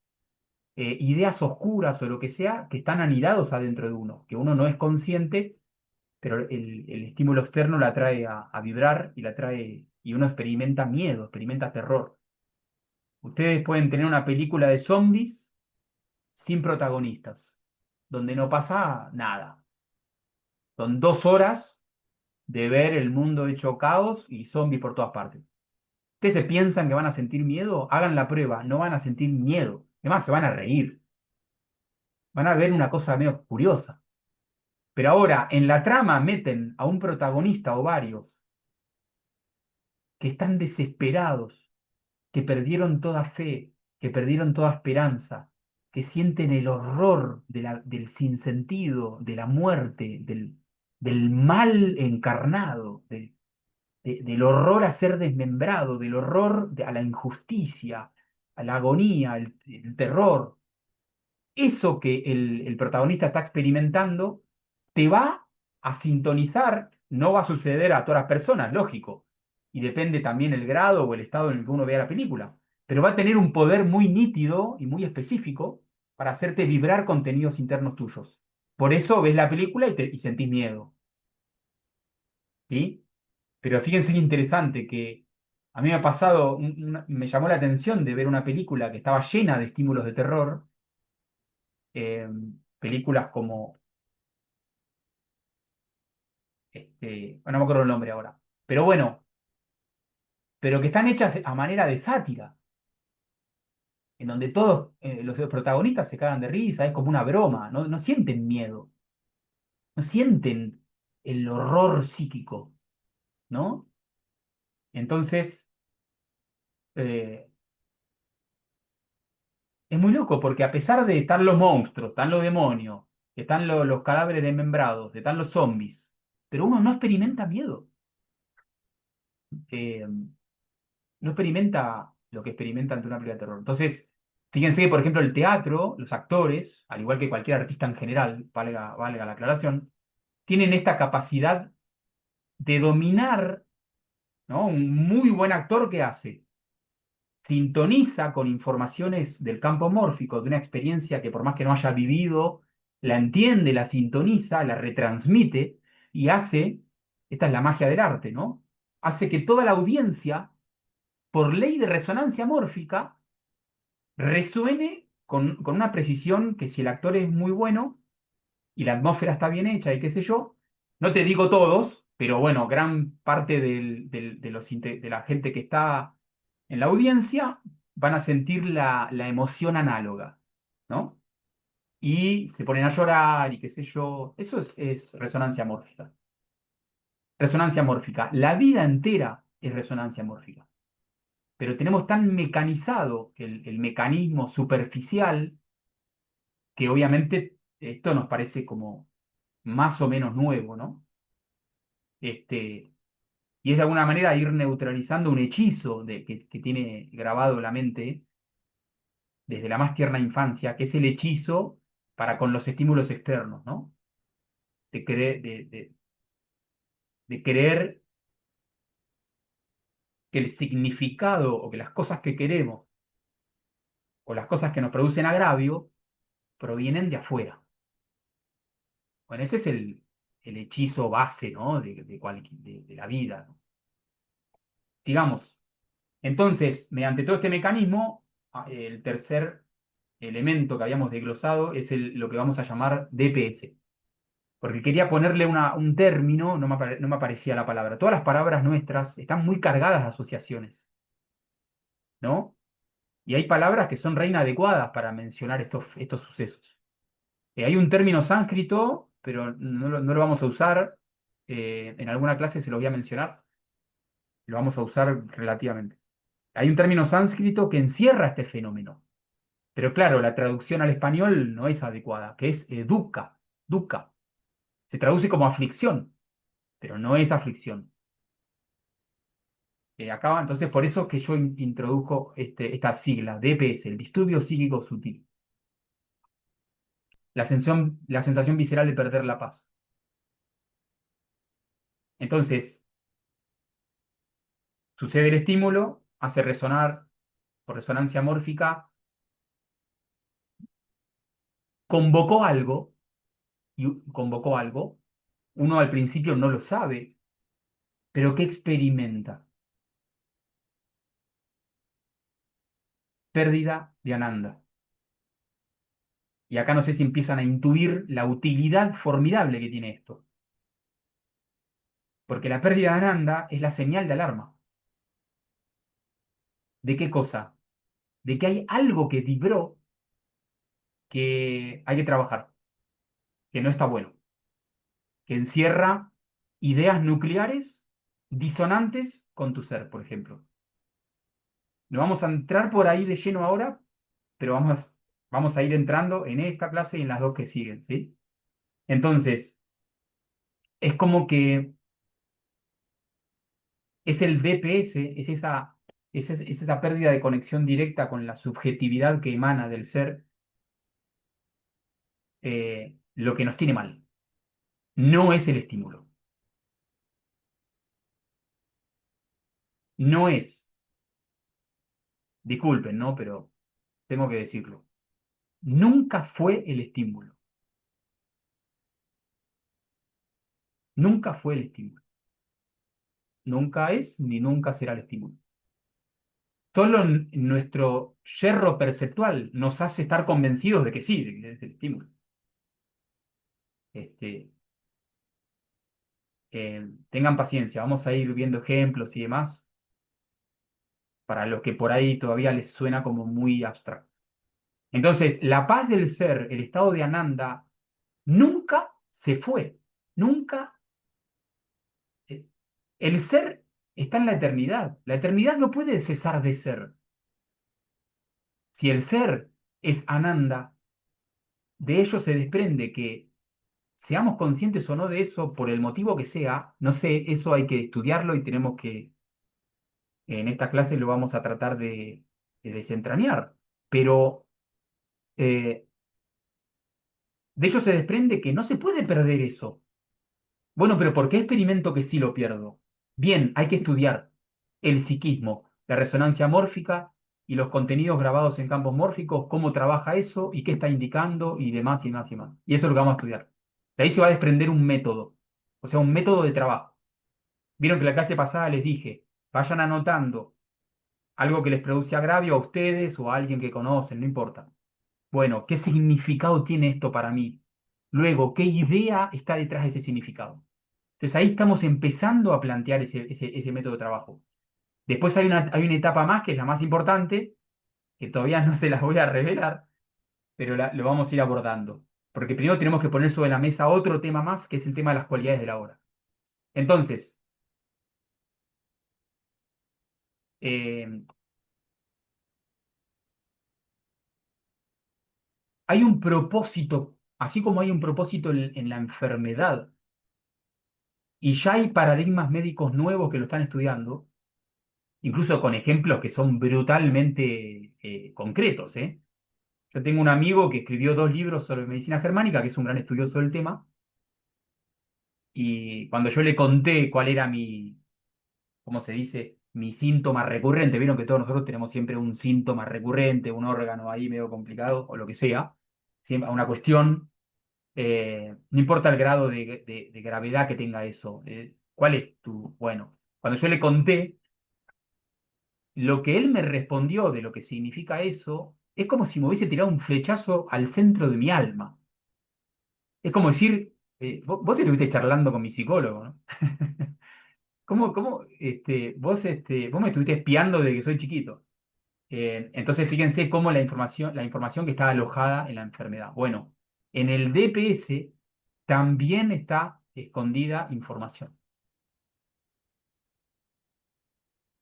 A: ideas oscuras o lo que sea que están anidados adentro de uno, que uno no es consciente, pero el estímulo externo la trae a vibrar y la trae, y uno experimenta miedo, experimenta terror. Ustedes pueden tener una película de zombies sin protagonistas, donde no pasa nada. Son 2 horas de ver el mundo hecho caos y zombies por todas partes. ¿Ustedes se piensan que van a sentir miedo? Hagan la prueba, no van a sentir miedo. Además, se van a reír. Van a ver una cosa medio curiosa. Pero ahora, en la trama meten a un protagonista o varios que están desesperados, que perdieron toda fe, que perdieron toda esperanza, que sienten el horror del sinsentido, de la muerte, del mal encarnado, del horror a ser desmembrado, del horror a la injusticia, a la agonía, el terror. Eso que el protagonista está experimentando te va a sintonizar, no va a suceder a todas las personas, lógico, y depende también el grado o el estado en el que uno vea la película, pero va a tener un poder muy nítido y muy específico para hacerte vibrar contenidos internos tuyos. Por eso ves la película y sentís miedo, ¿sí? Pero fíjense qué interesante que a mí me ha pasado, me llamó la atención de ver una película que estaba llena de estímulos de terror, eh, películas como, bueno, no me acuerdo el nombre ahora, pero bueno, pero que están hechas a manera de sátira, en donde todos los protagonistas se cagan de risa, es como una broma, no, no sienten miedo, no sienten el horror psíquico, ¿no? Entonces, eh, es muy loco porque a pesar de estar los monstruos, están los demonios, están los cadáveres desmembrados, están los zombies, pero uno no experimenta miedo. Eh, no experimenta lo que experimenta ante una película de terror. Entonces, fíjense que, por ejemplo, el teatro, los actores, al igual que cualquier artista en general, valga la aclaración, tienen esta capacidad de dominar, ¿no? Un muy buen actor que hace, sintoniza con informaciones del campo mórfico, de una experiencia que por más que no haya vivido, la entiende, la sintoniza, la retransmite y hace, esta es la magia del arte, ¿no? Hace que toda la audiencia, por ley de resonancia mórfica, resuene con una precisión que si el actor es muy bueno y la atmósfera está bien hecha y qué sé yo, no te digo todos, pero bueno, gran parte de la gente que está en la audiencia van a sentir la emoción análoga, ¿no? Y se ponen a llorar y qué sé yo. Eso es resonancia mórfica. Resonancia mórfica. La vida entera es resonancia mórfica. Pero tenemos tan mecanizado el mecanismo superficial que obviamente esto nos parece como más o menos nuevo, ¿no? Este, y es de alguna manera ir neutralizando un hechizo que tiene grabado la mente desde la más tierna infancia, que es el hechizo para con los estímulos externos, ¿no? De, cre- de creer que el significado o que las cosas que queremos o las cosas que nos producen agravio provienen de afuera. Bueno, ese es el hechizo base, ¿no? De la vida, ¿no? Digamos, entonces, mediante todo este mecanismo, el tercer elemento que habíamos desglosado es lo que vamos a llamar DPS. Porque quería ponerle un término, no me aparecía la palabra. Todas las palabras nuestras están muy cargadas de asociaciones, ¿no? Y hay palabras que son reina adecuadas para mencionar estos sucesos. Hay un término sánscrito, pero no lo vamos a usar. En alguna clase se lo voy a mencionar. Lo vamos a usar relativamente. Hay un término sánscrito que encierra este fenómeno. Pero claro, la traducción al español no es adecuada, que es dukkha, dukkha. Se traduce como aflicción, pero no es aflicción. Acaba, entonces, por eso que yo introdujo esta sigla, DPS, el disturbio psíquico sutil. La sensación visceral de perder la paz. Entonces, sucede el estímulo, hace resonar por resonancia mórfica, convocó algo, convocó algo, uno al principio no lo sabe, pero ¿qué experimenta? Pérdida de Ananda. Y acá no sé si empiezan a intuir la utilidad formidable que tiene esto. Porque la pérdida de Ananda es la señal de alarma. ¿De qué cosa? De que hay algo que vibró que hay que trabajar, que no está bueno, que encierra ideas nucleares disonantes con tu ser, por ejemplo. No vamos a entrar por ahí de lleno ahora, pero vamos a ir entrando en esta clase y en las dos que siguen, ¿sí? Entonces, es como que es el DPS, es esa pérdida de conexión directa con la subjetividad que emana del ser, lo que nos tiene mal. No es el estímulo. No es, disculpen, ¿no? Pero tengo que decirlo. Nunca fue el estímulo. Nunca fue el estímulo. Nunca es ni nunca será el estímulo. Solo nuestro yerro perceptual nos hace estar convencidos de que sí, de que es el estímulo. Este, tengan paciencia, vamos a ir viendo ejemplos y demás para los que por ahí todavía les suena como muy abstracto. Entonces, la paz del ser, el estado de Ananda, nunca se fue, nunca. eh, El ser está en la eternidad. La eternidad no puede cesar de ser. Si el ser es Ananda, de ello se desprende que seamos conscientes o no de eso por el motivo que sea, no sé, eso hay que estudiarlo y tenemos que, en esta clase lo vamos a tratar de desentrañar. Pero eh, de ello se desprende que no se puede perder eso. Bueno, pero ¿por qué experimento que sí lo pierdo? Bien, hay que estudiar el psiquismo, la resonancia mórfica y los contenidos grabados en campos mórficos, cómo trabaja eso y qué está indicando y demás y más y más. Y eso es lo que vamos a estudiar. De ahí se va a desprender un método, o sea, un método de trabajo. Vieron que la clase pasada les dije, vayan anotando algo que les produce agravio a ustedes o a alguien que conocen, no importa. Bueno, ¿qué significado tiene esto para mí? Luego, ¿qué idea está detrás de ese significado? Entonces ahí estamos empezando a plantear ese método de trabajo. Después hay una etapa más que es la más importante, que todavía no se las voy a revelar, pero lo vamos a ir abordando. Porque primero tenemos que poner sobre la mesa otro tema más, que es el tema de las cualidades de la obra. Entonces, eh, hay un propósito, así como hay un propósito en la enfermedad, y ya hay paradigmas médicos nuevos que lo están estudiando, incluso con ejemplos que son brutalmente concretos, ¿eh? Yo tengo un amigo que escribió 2 libros sobre medicina germánica, que es un gran estudioso del tema, y cuando yo le conté cuál era ¿cómo se dice? Mi síntoma recurrente, vieron que todos nosotros tenemos siempre un síntoma recurrente, un órgano ahí medio complicado, o lo que sea, siempre, una cuestión, no importa el grado de gravedad que tenga eso, ¿cuál es tu? Bueno, cuando yo le conté, lo que él me respondió de lo que significa eso, es como si me hubiese tirado un flechazo al centro de mi alma. Es como decir, vos estuviste charlando con mi psicólogo, ¿no? Vos me estuviste espiando desde que soy chiquito. Entonces, fíjense cómo la información que está alojada en la enfermedad. Bueno, en el DPS también está escondida información.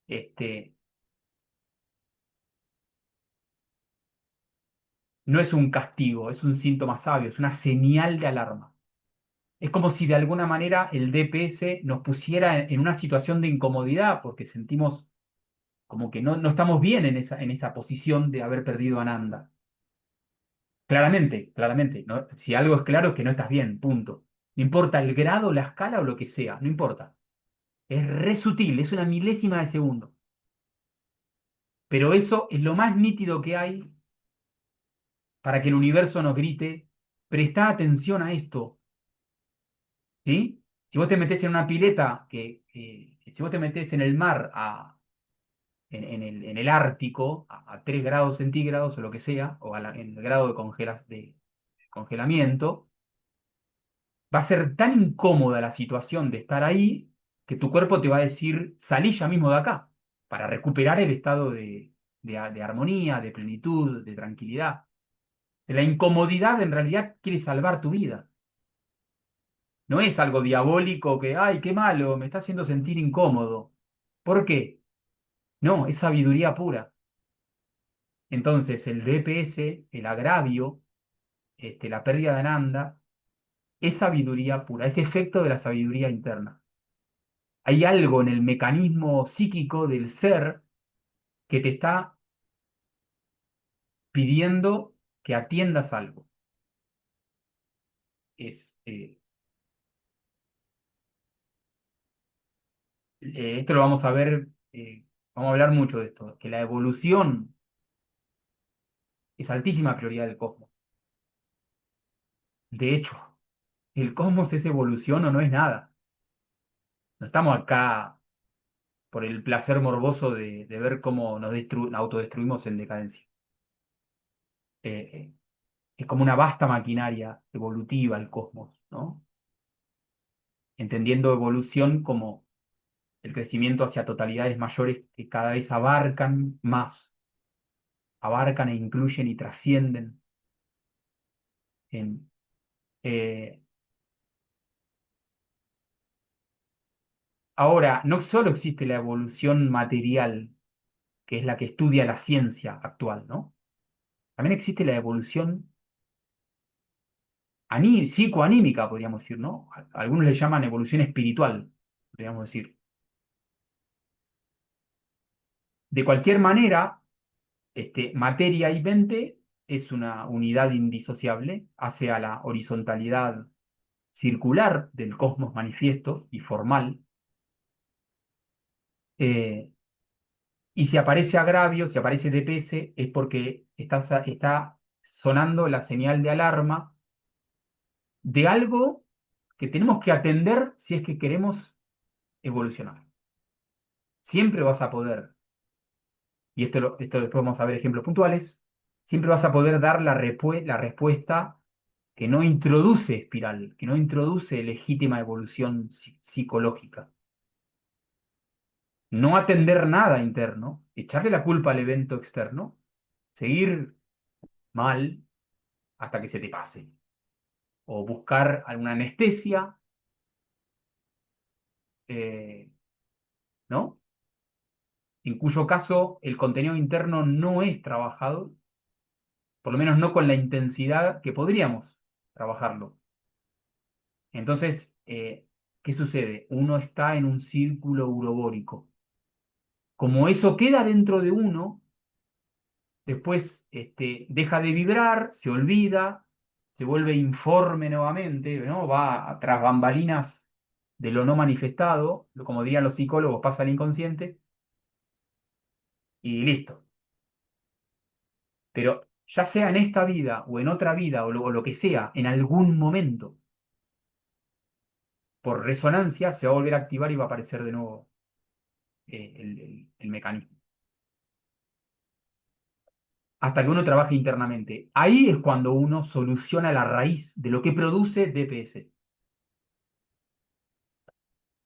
A: Este, no es un castigo, es un síntoma sabio, es una señal de alarma. Es como si de alguna manera el DPS nos pusiera en una situación de incomodidad porque sentimos como que no estamos bien en esa posición de haber perdido a Nanda. Claramente, claramente, ¿no? Si algo es claro es que no estás bien, punto. No importa el grado, la escala o lo que sea, no importa. Es re sutil, es una milésima de segundo. Pero eso es lo más nítido que hay para que el universo nos grite, presta atención a esto, ¿sí? Si vos te metés en una pileta, si vos te metés en el mar, en el Ártico, a 3 grados centígrados o lo que sea, o en el grado de congelamiento, va a ser tan incómoda la situación de estar ahí que tu cuerpo te va a decir, salí ya mismo de acá, para recuperar el estado de armonía, de plenitud, de tranquilidad. La incomodidad en realidad quiere salvar tu vida. No es algo diabólico que, ay, qué malo, me está haciendo sentir incómodo. ¿Por qué? No, es sabiduría pura. Entonces, el DPS, el agravio, la pérdida de Ananda, es sabiduría pura, es efecto de la sabiduría interna. Hay algo en el mecanismo psíquico del ser que te está pidiendo que atiendas algo. Es, esto lo vamos a ver, vamos a hablar mucho de esto, que la evolución es altísima prioridad del cosmos. De hecho, el cosmos es evolución o no es nada. No estamos acá por el placer morboso de ver cómo nos autodestruimos en decadencia. Eh, es como una vasta maquinaria evolutiva el cosmos, ¿no? Entendiendo evolución como el crecimiento hacia totalidades mayores que cada vez abarcan más, abarcan e incluyen y trascienden. En, eh, Ahora, no solo existe la evolución material, que es la que estudia la ciencia actual, ¿no? También existe la evolución psicoanímica, podríamos decir, ¿no? Algunos le llaman evolución espiritual, podríamos decir. De cualquier manera, materia y mente es una unidad indisociable hacia la horizontalidad circular del cosmos manifiesto y formal. eh, y si aparece agravio, si aparece DPS, es porque está sonando la señal de alarma de algo que tenemos que atender si es que queremos evolucionar. Siempre vas a poder, y esto después vamos a ver ejemplos puntuales, siempre vas a poder dar la respuesta que no introduce espiral, que no introduce legítima evolución psicológica. No atender nada interno, echarle la culpa al evento externo, seguir mal hasta que se te pase. O buscar alguna anestesia, eh, ¿no? En cuyo caso el contenido interno no es trabajado, por lo menos no con la intensidad que podríamos trabajarlo. Entonces, ¿qué sucede? Uno está en un círculo urobórico. Como eso queda dentro de uno, después deja de vibrar, se olvida, se vuelve informe nuevamente, ¿no? Va tras bambalinas de lo no manifestado, como dirían los psicólogos, pasa al inconsciente y listo. Pero ya sea en esta vida o en otra vida o lo que sea, en algún momento, por resonancia, se va a volver a activar y va a aparecer de nuevo el mecanismo. Hasta que uno trabaje internamente. Ahí es cuando uno soluciona la raíz de lo que produce DPS.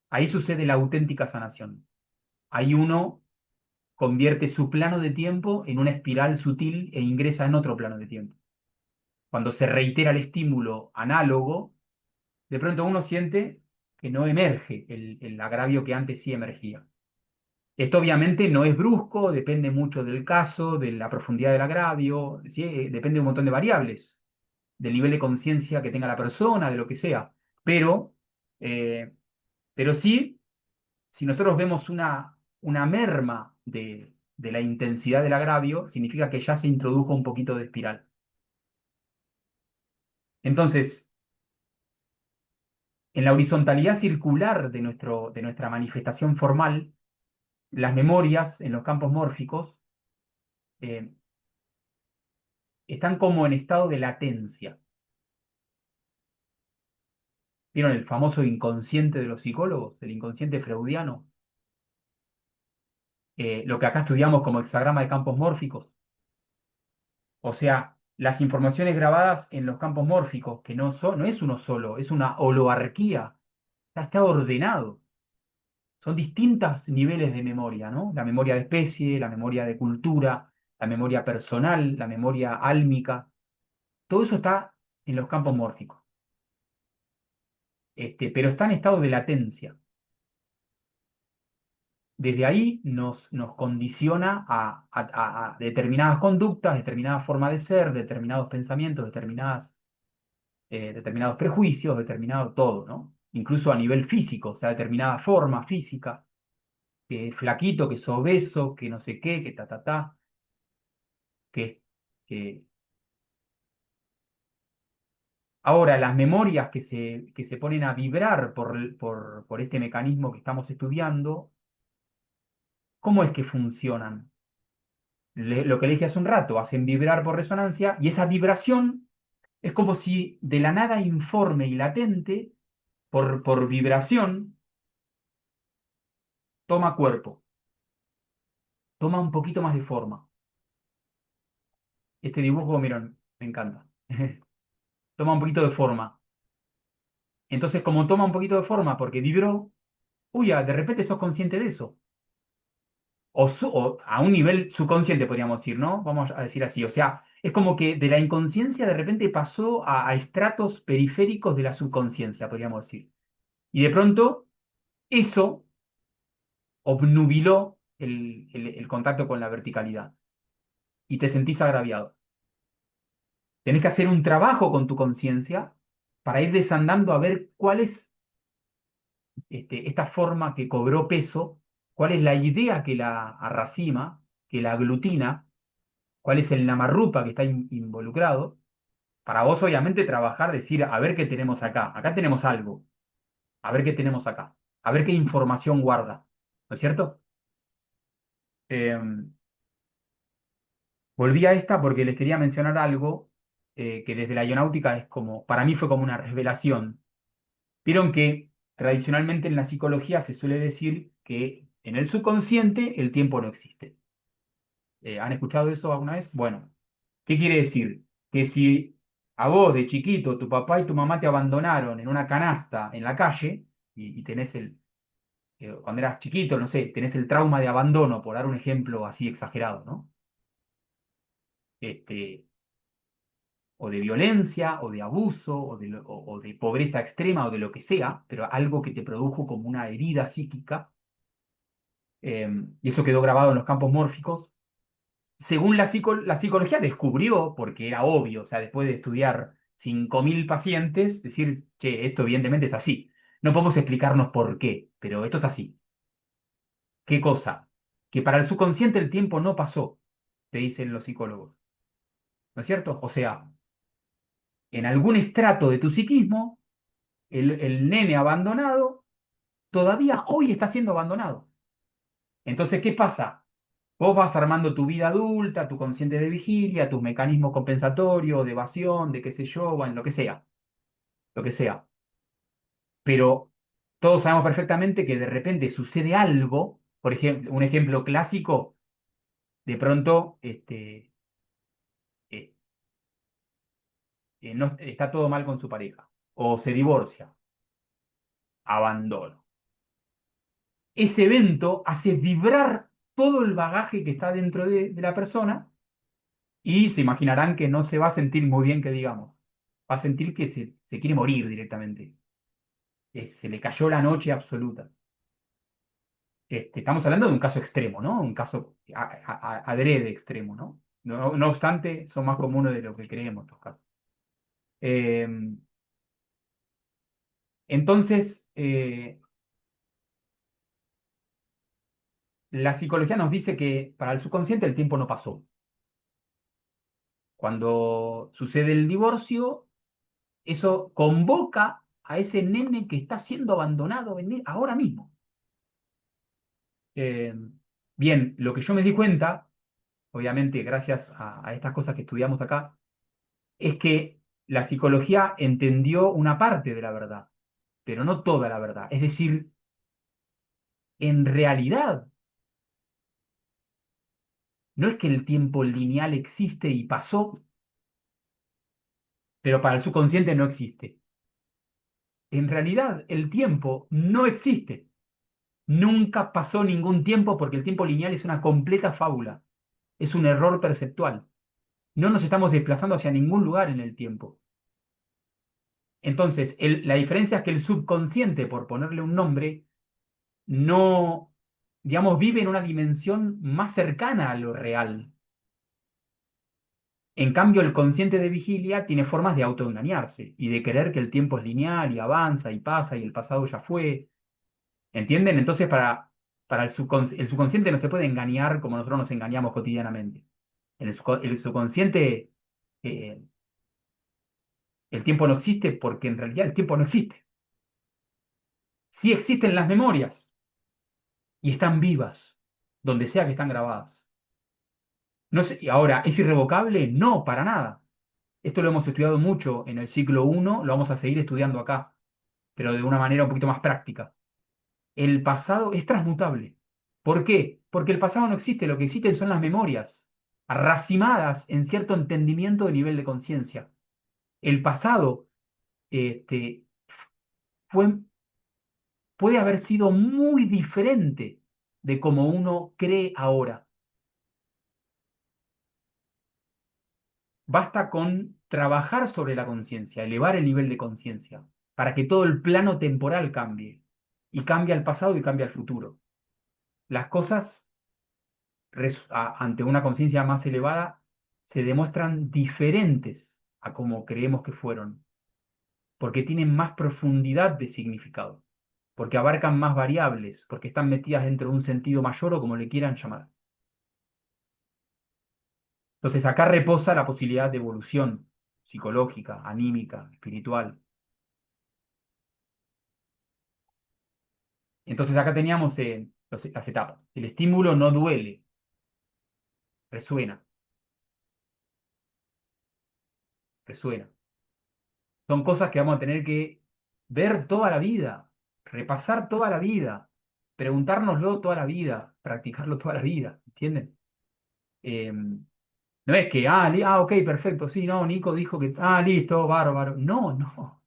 A: Ahí sucede la auténtica sanación. Ahí uno convierte su plano de tiempo en una espiral sutil e ingresa en otro plano de tiempo. Cuando se reitera el estímulo análogo, de pronto uno siente que no emerge el agravio que antes sí emergía. Esto obviamente no es brusco, depende mucho del caso, de la profundidad del agravio, ¿sí? Depende de un montón de variables, del nivel de conciencia que tenga la persona, de lo que sea. Pero, eh, pero sí, si nosotros vemos una merma de la intensidad del agravio, significa que ya se introdujo un poquito de espiral. Entonces, en la horizontalidad circular de nuestra manifestación formal, las memorias en los campos mórficos eh, están como en estado de latencia. ¿Vieron el famoso inconsciente de los psicólogos, el inconsciente freudiano? Lo que acá estudiamos como hexagrama de campos mórficos. O sea, las informaciones grabadas en los campos mórficos, que no es uno solo, es una holoarquía, está ordenado. Son distintos niveles de memoria, ¿no? La memoria de especie, la memoria de cultura, la memoria personal, la memoria álmica. Todo eso está en los campos mórficos. Pero está en estado de latencia. Desde ahí nos condiciona a determinadas conductas, determinadas formas de ser, determinados pensamientos, determinados prejuicios, determinado todo, ¿no? Incluso a nivel físico, o sea, determinada forma física, que es flaquito, que es obeso, que no sé qué, que ta, que, que... Ahora, las memorias que se ponen a vibrar por este mecanismo que estamos estudiando, ¿cómo es que funcionan? Lo que le dije hace un rato, hacen vibrar por resonancia y esa vibración es como si de la nada informe y latente, por vibración, toma cuerpo, toma un poquito más de forma. Este dibujo, miren, me encanta. Toma un poquito de forma. Entonces, como toma un poquito de forma porque vibró, uy, de repente sos consciente de eso. O a un nivel subconsciente, podríamos decir, ¿no? Vamos a decir así. O sea, es como que de la inconsciencia de repente pasó a estratos periféricos de la subconsciencia, podríamos decir. Y de pronto, eso obnubiló el contacto con la verticalidad y te sentís agraviado. Tenés que hacer un trabajo con tu conciencia para ir desandando a ver cuál es esta forma que cobró peso, cuál es la idea que la arracima, que la aglutina, cuál es el namarrupa que está involucrado. Para vos, obviamente, trabajar, decir, a ver qué tenemos acá. Acá tenemos algo. A ver qué tenemos acá. A ver qué información guarda. ¿No es cierto? Em, Volví a esta porque les quería mencionar algo que desde la aeronáutica es como, para mí fue como una revelación. Vieron que tradicionalmente en la psicología se suele decir que en el subconsciente el tiempo no existe. ¿Han escuchado eso alguna vez? Bueno, ¿qué quiere decir? Que si a vos de chiquito, tu papá y tu mamá te abandonaron en una canasta en la calle y tenés cuando eras chiquito, no sé, tenés el trauma de abandono, por dar un ejemplo así exagerado, ¿no? Este, o de violencia, o de abuso, o de pobreza extrema, o de lo que sea, pero algo que te produjo como una herida psíquica, y eso quedó grabado en los campos mórficos. Según la psicología descubrió, porque era obvio, o sea, después de estudiar 5.000 pacientes, decir, che, esto evidentemente es así. No podemos explicarnos por qué, pero esto es así. ¿Qué cosa? Que para el subconsciente el tiempo no pasó, te dicen los psicólogos. ¿No es cierto? O sea, en algún estrato de tu psiquismo, el nene abandonado todavía hoy está siendo abandonado. Entonces, ¿qué pasa? Vos vas armando tu vida adulta, tu consciente de vigilia, tus mecanismos compensatorios, de evasión, de qué sé yo, bueno, lo que sea, lo que sea. Pero todos sabemos perfectamente que de repente sucede algo, por ejemplo, un ejemplo clásico, de pronto eh, está todo mal con su pareja, o se divorcia, abandono. Ese evento hace vibrar todo el bagaje que está dentro de la persona y se imaginarán que no se va a sentir muy bien, que digamos. Va a sentir que se quiere morir directamente. Se le cayó la noche absoluta. Estamos hablando de un caso extremo, ¿no? Un caso adrede extremo, ¿no? No obstante, son más comunes de lo que creemos estos casos. Eh, entonces, la psicología nos dice que para el subconsciente el tiempo no pasó. Cuando sucede el divorcio, eso convoca a ese nene que está siendo abandonado ahora mismo. Eh, Bien, lo que yo me di cuenta, obviamente gracias a estas cosas que estudiamos acá, es que la psicología entendió una parte de la verdad, pero no toda la verdad. Es decir, en realidad, no es que el tiempo lineal existe y pasó, pero para el subconsciente no existe. En realidad, el tiempo no existe. Nunca pasó ningún tiempo porque el tiempo lineal es una completa fábula. Es un error perceptual. No nos estamos desplazando hacia ningún lugar en el tiempo. Entonces, la diferencia es que el subconsciente, por ponerle un nombre, no, digamos, vive en una dimensión más cercana a lo real. En cambio, el consciente de vigilia tiene formas de autoengañarse y de creer que el tiempo es lineal y avanza y pasa y el pasado ya fue. ¿Entienden? Entonces, para el subconsciente no se puede engañar como nosotros nos engañamos cotidianamente. En el subconsciente, eh, el tiempo no existe porque en realidad el tiempo no existe. Sí existen las memorias y están vivas, donde sea que están grabadas. No sé, y ahora, ¿es irrevocable? No, para nada. Esto lo hemos estudiado mucho en el ciclo uno, lo vamos a seguir estudiando acá, pero de una manera un poquito más práctica. El pasado es transmutable. ¿Por qué? Porque el pasado no existe, lo que existen son las memorias, racimadas en cierto entendimiento de nivel de conciencia. El pasado este, fue, puede haber sido muy diferente de como uno cree ahora. Basta con trabajar sobre la conciencia, elevar el nivel de conciencia, para que todo el plano temporal cambie. Y cambia el pasado y cambia el futuro. Las cosas, ante una conciencia más elevada, se demuestran diferentes a como creemos que fueron, porque tienen más profundidad de significado, porque abarcan más variables, porque están metidas dentro de un sentido mayor o como le quieran llamar. Entonces acá reposa la posibilidad de evolución psicológica, anímica, espiritual. Entonces acá teníamos las etapas. El estímulo no duele, resuena, resuena. Son cosas que vamos a tener que ver toda la vida, repasar toda la vida, preguntárnoslo toda la vida, practicarlo toda la vida, ¿entienden? No es que, ok, perfecto, sí, no, Nico dijo que, listo, bárbaro. No, no.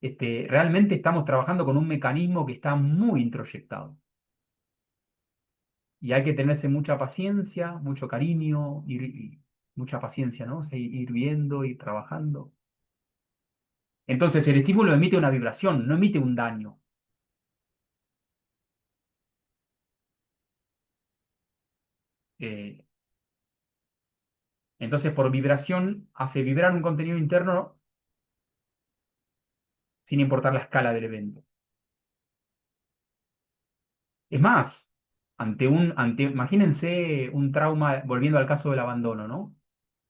A: Realmente estamos trabajando con un mecanismo que está muy introyectado. Y hay que tenerse mucha paciencia, mucho cariño, y mucha paciencia, ¿no? O sea, ir viendo y trabajando. Entonces, el estímulo emite una vibración, no emite un daño. Eh, entonces, por vibración, hace vibrar un contenido interno sin importar la escala del evento. Es más, imagínense un trauma, volviendo al caso del abandono, ¿no?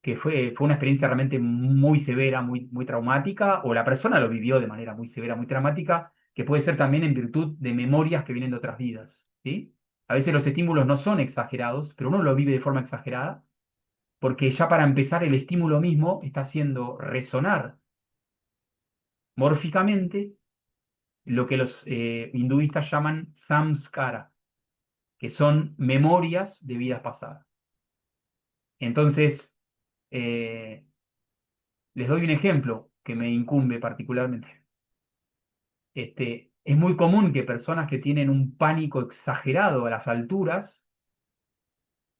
A: Que fue una experiencia realmente muy severa, muy, muy traumática, o la persona lo vivió de manera muy severa, muy traumática, que puede ser también en virtud de memorias que vienen de otras vidas, ¿sí? A veces los estímulos no son exagerados, pero uno lo vive de forma exagerada, porque ya para empezar el estímulo mismo está haciendo resonar mórficamente lo que los hinduistas llaman samskara, que son memorias de vidas pasadas. Entonces, eh, les doy un ejemplo que me incumbe particularmente. Es muy común que personas que tienen un pánico exagerado a las alturas,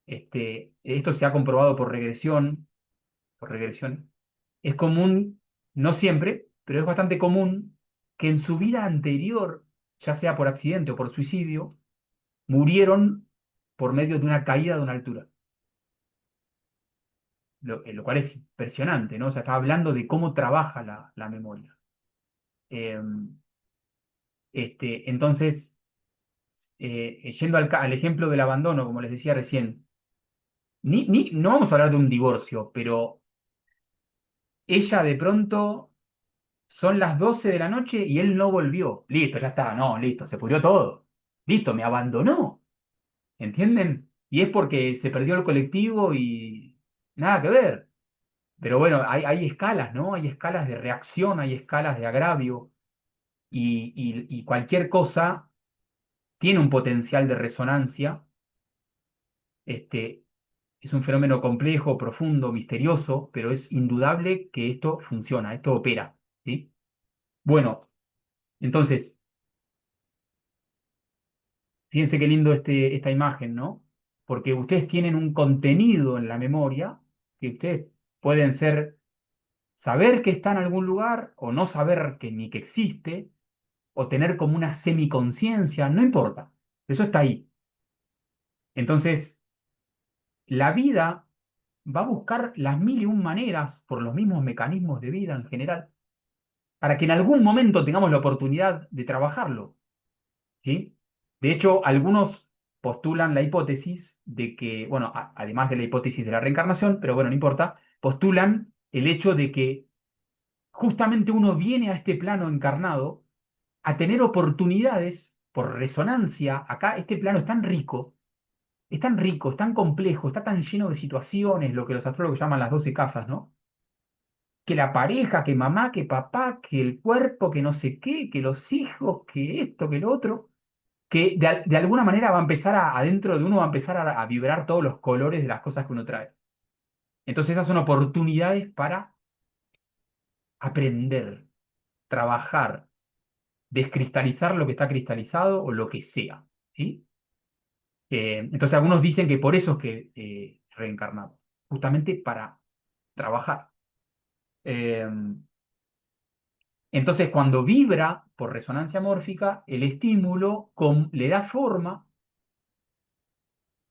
A: esto se ha comprobado por regresión, es común, no siempre, pero es bastante común que en su vida anterior, ya sea por accidente o por suicidio, murieron por medio de una caída de una altura, lo cual es impresionante, ¿no? O sea, está hablando de cómo trabaja la memoria. Eh, entonces, yendo al ejemplo del abandono, como les decía recién, no vamos a hablar de un divorcio, pero ella de pronto son las 12 de la noche y él no volvió. Listo, ya está, no, listo, se pudrió todo. Listo, me abandonó. ¿Entienden? Y es porque se perdió el colectivo y nada que ver. Pero bueno, hay escalas, ¿no? Hay escalas de reacción, hay escalas de agravio y cualquier cosa tiene un potencial de resonancia. Este, es un fenómeno complejo, profundo, misterioso, pero es indudable que esto funciona, esto opera, ¿sí? Bueno, entonces, fíjense qué lindo esta imagen, ¿no? Porque ustedes tienen un contenido en la memoria que ustedes pueden saber que está en algún lugar o no saber que ni que existe o tener como una semiconciencia, no importa, eso está ahí. Entonces, la vida va a buscar las mil y un maneras por los mismos mecanismos de vida en general para que en algún momento tengamos la oportunidad de trabajarlo, ¿sí? De hecho, algunos postulan la hipótesis de que, bueno, además de la hipótesis de la reencarnación, pero bueno, no importa, postulan el hecho de que justamente uno viene a este plano encarnado a tener oportunidades por resonancia. Acá este plano es tan rico, es tan complejo, está tan lleno de situaciones, lo que los astrólogos llaman las 12 casas, ¿no? Que la pareja, que mamá, que papá, que el cuerpo, que no sé qué, que los hijos, que esto, que lo otro, que de alguna manera va a empezar adentro de uno va a empezar a vibrar todos los colores de las cosas que uno trae. Entonces esas son oportunidades para aprender, trabajar, descristalizar lo que está cristalizado o lo que sea, ¿sí? Entonces algunos dicen que por eso es que reencarnamos, justamente para trabajar. Eh, Entonces, cuando vibra por resonancia mórfica, el estímulo le da forma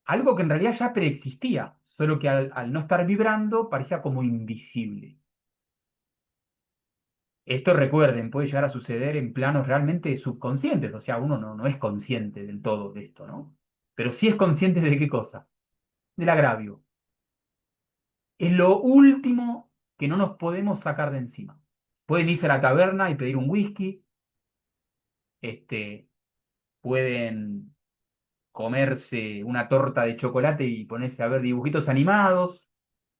A: a algo que en realidad ya preexistía, solo que al no estar vibrando parecía como invisible. Esto recuerden, puede llegar a suceder en planos realmente subconscientes, o sea, uno no es consciente del todo de esto, ¿no? Pero sí es consciente de qué cosa, del agravio. Es lo último que no nos podemos sacar de encima. Pueden irse a la taberna y pedir un whisky, este, pueden comerse una torta de chocolate y ponerse a ver dibujitos animados.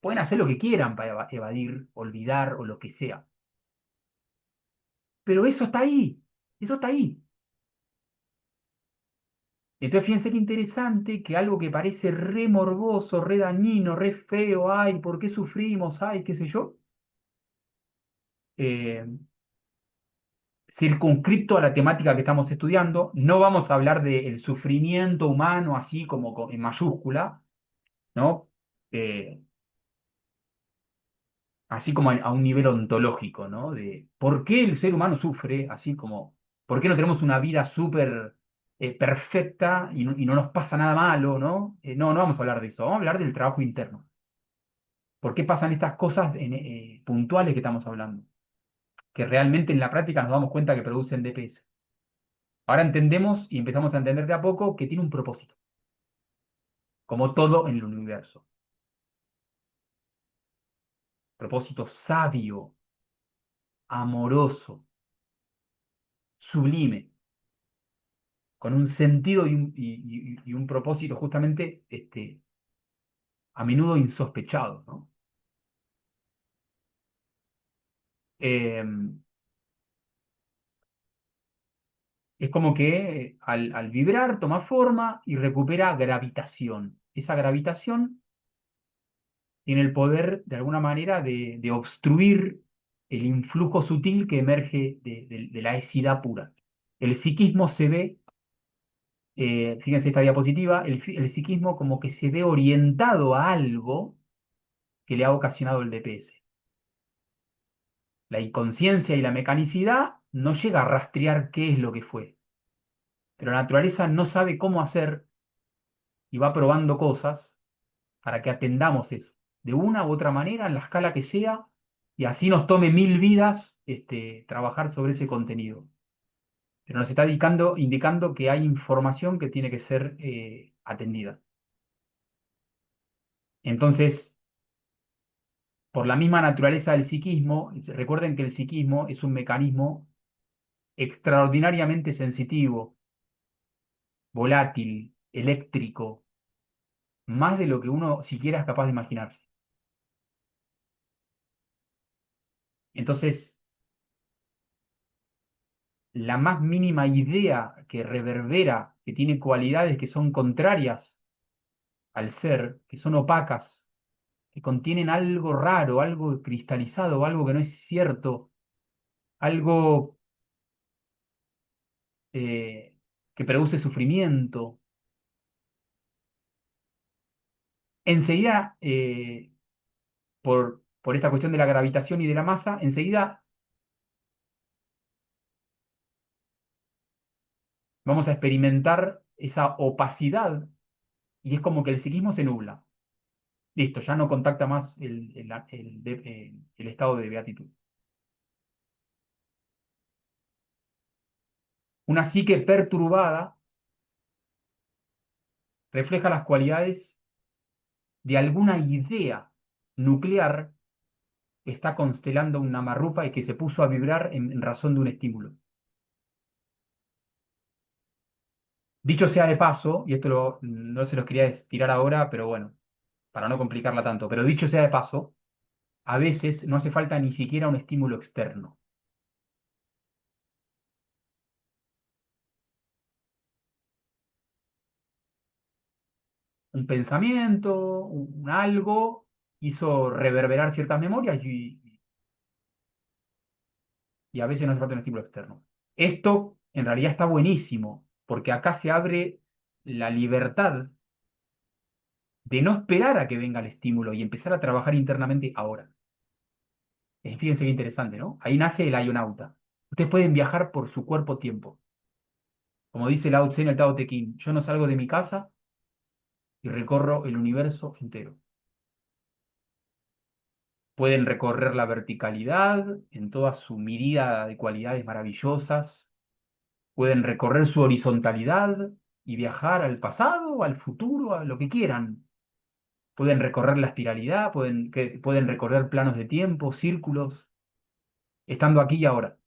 A: Pueden hacer lo que quieran para evadir, olvidar o lo que sea. Pero eso está ahí, eso está ahí. Entonces, fíjense qué interesante que algo que parece re morboso, re dañino, re feo, ay, ¿por qué sufrimos? Ay, qué sé yo, eh, circunscripto a la temática que estamos estudiando, no vamos a hablar del sufrimiento humano así como en mayúscula, ¿no? Eh, Así como a un nivel ontológico, ¿no? De por qué el ser humano sufre, así como, por qué no tenemos una vida súper perfecta y no nos pasa nada malo, ¿no? No vamos a hablar de eso, vamos a hablar del trabajo interno. ¿Por qué pasan estas cosas puntuales que estamos hablando? Que realmente en la práctica nos damos cuenta que producen DPS. Ahora entendemos y empezamos a entender de a poco que tiene un propósito, como todo en el universo. Propósito sabio, amoroso, sublime, con un sentido y un propósito justamente a menudo insospechado, ¿no? Eh, es como que al vibrar toma forma y recupera gravitación. Esa gravitación tiene el poder, de alguna manera, de obstruir el influjo sutil que emerge de la esidad pura. El psiquismo se ve, fíjense esta diapositiva, el psiquismo como que se ve orientado a algo que le ha ocasionado el DPS. La inconsciencia y la mecanicidad no llega a rastrear qué es lo que fue, pero la naturaleza no sabe cómo hacer y va probando cosas para que atendamos eso, de una u otra manera, en la escala que sea, y así nos tome 1000 vidas trabajar sobre ese contenido. Pero nos está indicando que hay información que tiene que ser atendida. Entonces, por la misma naturaleza del psiquismo, recuerden que el psiquismo es un mecanismo extraordinariamente sensitivo, volátil, eléctrico, más de lo que uno siquiera es capaz de imaginarse. Entonces, la más mínima idea que reverbera, que tiene cualidades que son contrarias al ser, que son opacas, que contienen algo raro, algo cristalizado, algo que no es cierto, algo eh, que produce sufrimiento, enseguida, por esta cuestión de la gravitación y de la masa, enseguida vamos a experimentar esa opacidad y es como que el psiquismo se nubla. Listo, ya no contacta más el estado de beatitud. Una psique perturbada refleja las cualidades de alguna idea nuclear que está constelando una marrupa y que se puso a vibrar en razón de un estímulo. Dicho sea de paso, y esto no se los quería tirar ahora, pero bueno, para no complicarla tanto, pero dicho sea de paso, a veces no hace falta ni siquiera un estímulo externo. Un pensamiento, un algo, hizo reverberar ciertas memorias y a veces no hace falta un estímulo externo. Esto en realidad está buenísimo, porque acá se abre la libertad de no esperar a que venga el estímulo y empezar a trabajar internamente ahora. Fíjense qué interesante, ¿no? Ahí nace el ayonauta. Ustedes pueden viajar por su cuerpo-tiempo. Como dice Lao Tse en el Tao Te Ching, yo no salgo de mi casa y recorro el universo entero. Pueden recorrer la verticalidad en toda su miríada de cualidades maravillosas. Pueden recorrer su horizontalidad y viajar al pasado, al futuro, a lo que quieran. Pueden recorrer la espiralidad, pueden recorrer planos de tiempo, círculos, estando aquí y ahora.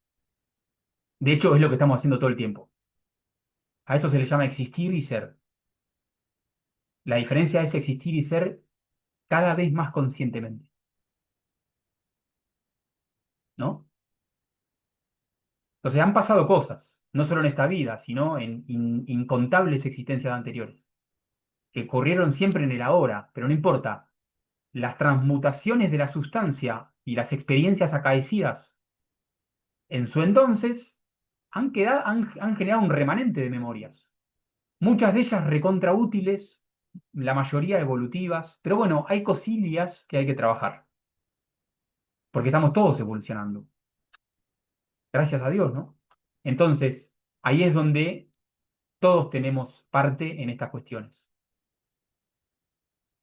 A: De hecho, es lo que estamos haciendo todo el tiempo. A eso se le llama existir y ser. La diferencia es existir y ser cada vez más conscientemente, ¿no? Entonces han pasado cosas. no solo en esta vida, sino en incontables existencias anteriores, que ocurrieron siempre en el ahora, pero no importa. Las transmutaciones de la sustancia y las experiencias acaecidas en su entonces han generado un remanente de memorias. Muchas de ellas recontraútiles, la mayoría evolutivas, pero bueno, hay cosillas que hay que trabajar, porque estamos todos evolucionando, gracias a Dios, ¿no? Entonces, ahí es donde todos tenemos parte en estas cuestiones.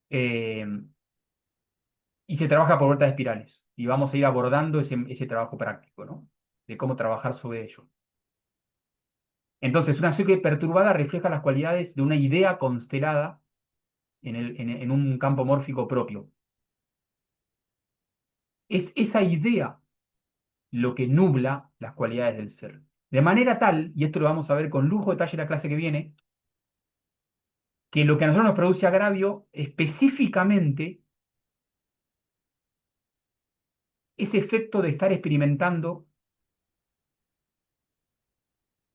A: Eh, y se trabaja por vueltas de espirales, y vamos a ir abordando ese trabajo práctico, ¿no? De cómo trabajar sobre ello. Entonces, una psique perturbada refleja las cualidades de una idea constelada en un campo mórfico propio. Es esa idea lo que nubla las cualidades del ser. De manera tal, y esto lo vamos a ver con lujo de detalle en la clase que viene, que lo que a nosotros nos produce agravio específicamente es efecto de estar experimentando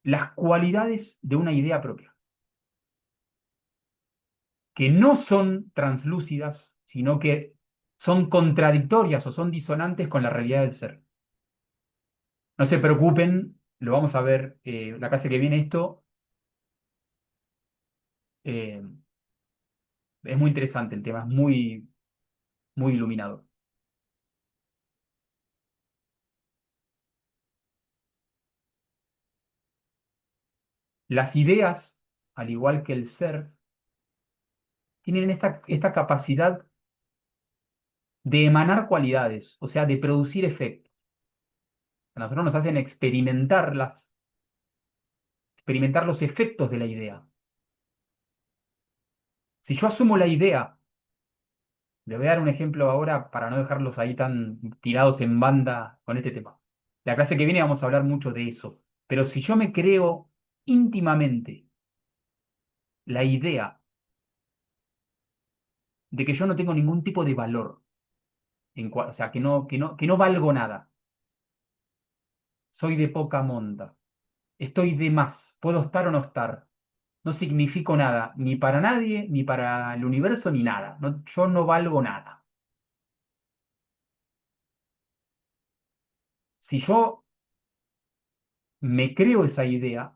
A: las cualidades de una idea propia, que no son translúcidas, sino que son contradictorias o son disonantes con la realidad del ser. No se preocupen, lo vamos a ver la clase que viene esto. eh, es muy interesante el tema, es muy, muy iluminador. Las ideas, al igual que el ser, tienen esta capacidad de emanar cualidades, o sea, de producir efectos. A nosotros nos hacen experimentar los efectos de la idea. Si yo asumo la idea, le voy a dar un ejemplo ahora para no dejarlos ahí tan tirados en banda con este tema. La clase que viene vamos a hablar mucho de eso, pero si yo me creo íntimamente la idea de que yo no tengo ningún tipo de valor, o sea, que no valgo nada, soy de poca monta, estoy de más, puedo estar o no estar, no significo nada, ni para nadie, ni para el universo, ni nada. Yo no valgo nada. Si yo me creo esa idea,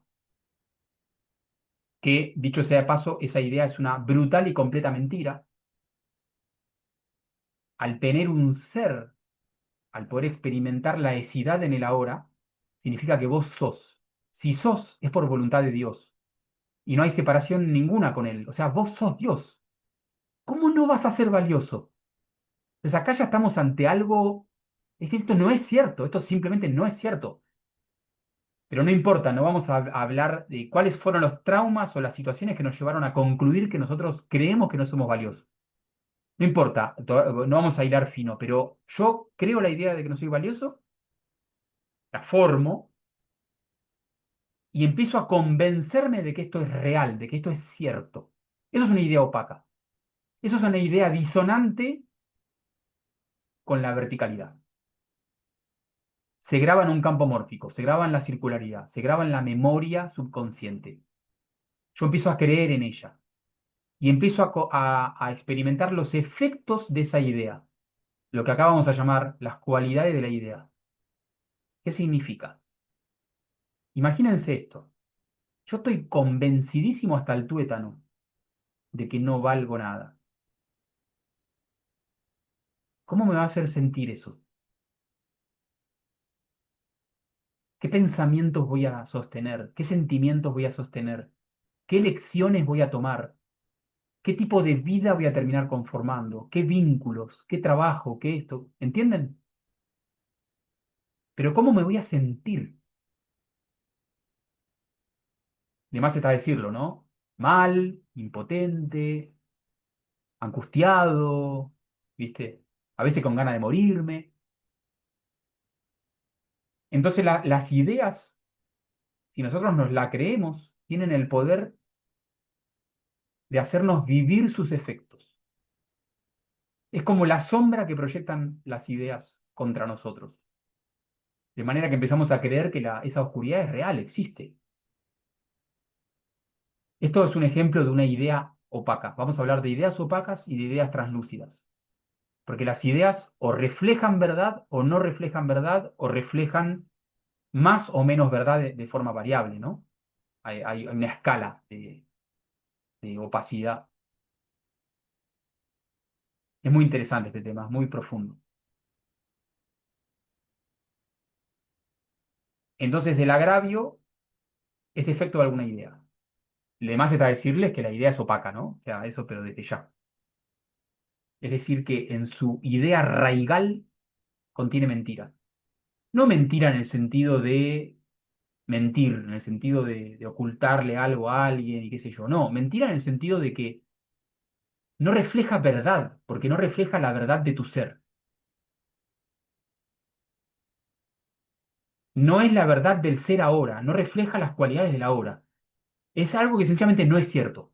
A: que dicho sea de paso, esa idea es una brutal y completa mentira, al tener un ser, al poder experimentar la esidad en el ahora, significa que vos sos. Si sos, es por voluntad de Dios. Y no hay separación ninguna con Él. O sea, vos sos Dios. ¿Cómo no vas a ser valioso? Entonces acá ya estamos ante algo, es decir, esto no es cierto, esto simplemente no es cierto. Pero no importa, no vamos a hablar de cuáles fueron los traumas o las situaciones que nos llevaron a concluir que nosotros creemos que no somos valiosos. No importa, no vamos a hilar fino, pero yo creo la idea de que no soy valioso, la formo y empiezo a convencerme de que esto es real, de que esto es cierto. Eso es una idea opaca. Eso es una idea disonante con la verticalidad. Se graba en un campo mórfico, se graba en la circularidad, se graba en la memoria subconsciente. Yo empiezo a creer en ella y empiezo a experimentar los efectos de esa idea, lo que acá vamos a llamar las cualidades de la idea. ¿Qué significa? Imagínense esto. Yo estoy convencidísimo hasta el tuétano de que no valgo nada. ¿Cómo me va a hacer sentir eso? ¿Qué pensamientos voy a sostener? ¿Qué sentimientos voy a sostener? ¿Qué elecciones voy a tomar? ¿Qué tipo de vida voy a terminar conformando? ¿Qué vínculos? ¿Qué trabajo? ¿Qué esto? ¿Entienden? Pero ¿cómo me voy a sentir? De más está decirlo, ¿no? Mal, impotente, angustiado, ¿viste? A veces con ganas de morirme. Entonces las ideas, si nosotros nos la creemos, tienen el poder de hacernos vivir sus efectos. Es como la sombra que proyectan las ideas contra nosotros. De manera que empezamos a creer que esa oscuridad es real, existe. Esto es un ejemplo de una idea opaca. Vamos a hablar de ideas opacas y de ideas translúcidas. Porque las ideas o reflejan verdad o no reflejan verdad o reflejan más o menos verdad de forma variable, ¿no? Hay una escala de opacidad. Es muy interesante este tema, es muy profundo. Entonces, el agravio es efecto de alguna idea. Lo demás está decirles que la idea es opaca, ¿no? O sea, eso, pero desde ya. Es decir, que en su idea raigal contiene mentira. No mentira en el sentido de mentir, en el sentido de ocultarle algo a alguien y qué sé yo. No, mentira en el sentido de que no refleja verdad, porque no refleja la verdad de tu ser. No es la verdad del ser ahora, no refleja las cualidades de la ahora. Es algo que sencillamente no es cierto.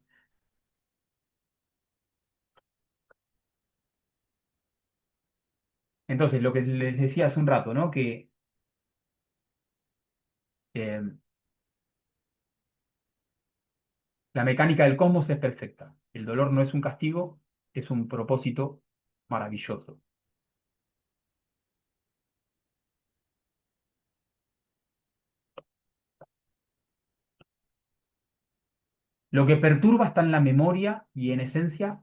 A: Entonces, lo que les decía hace un rato, ¿no? Que eh, la mecánica del cosmos es perfecta. El dolor no es un castigo, es un propósito maravilloso. Lo que perturba está en la memoria y en esencia,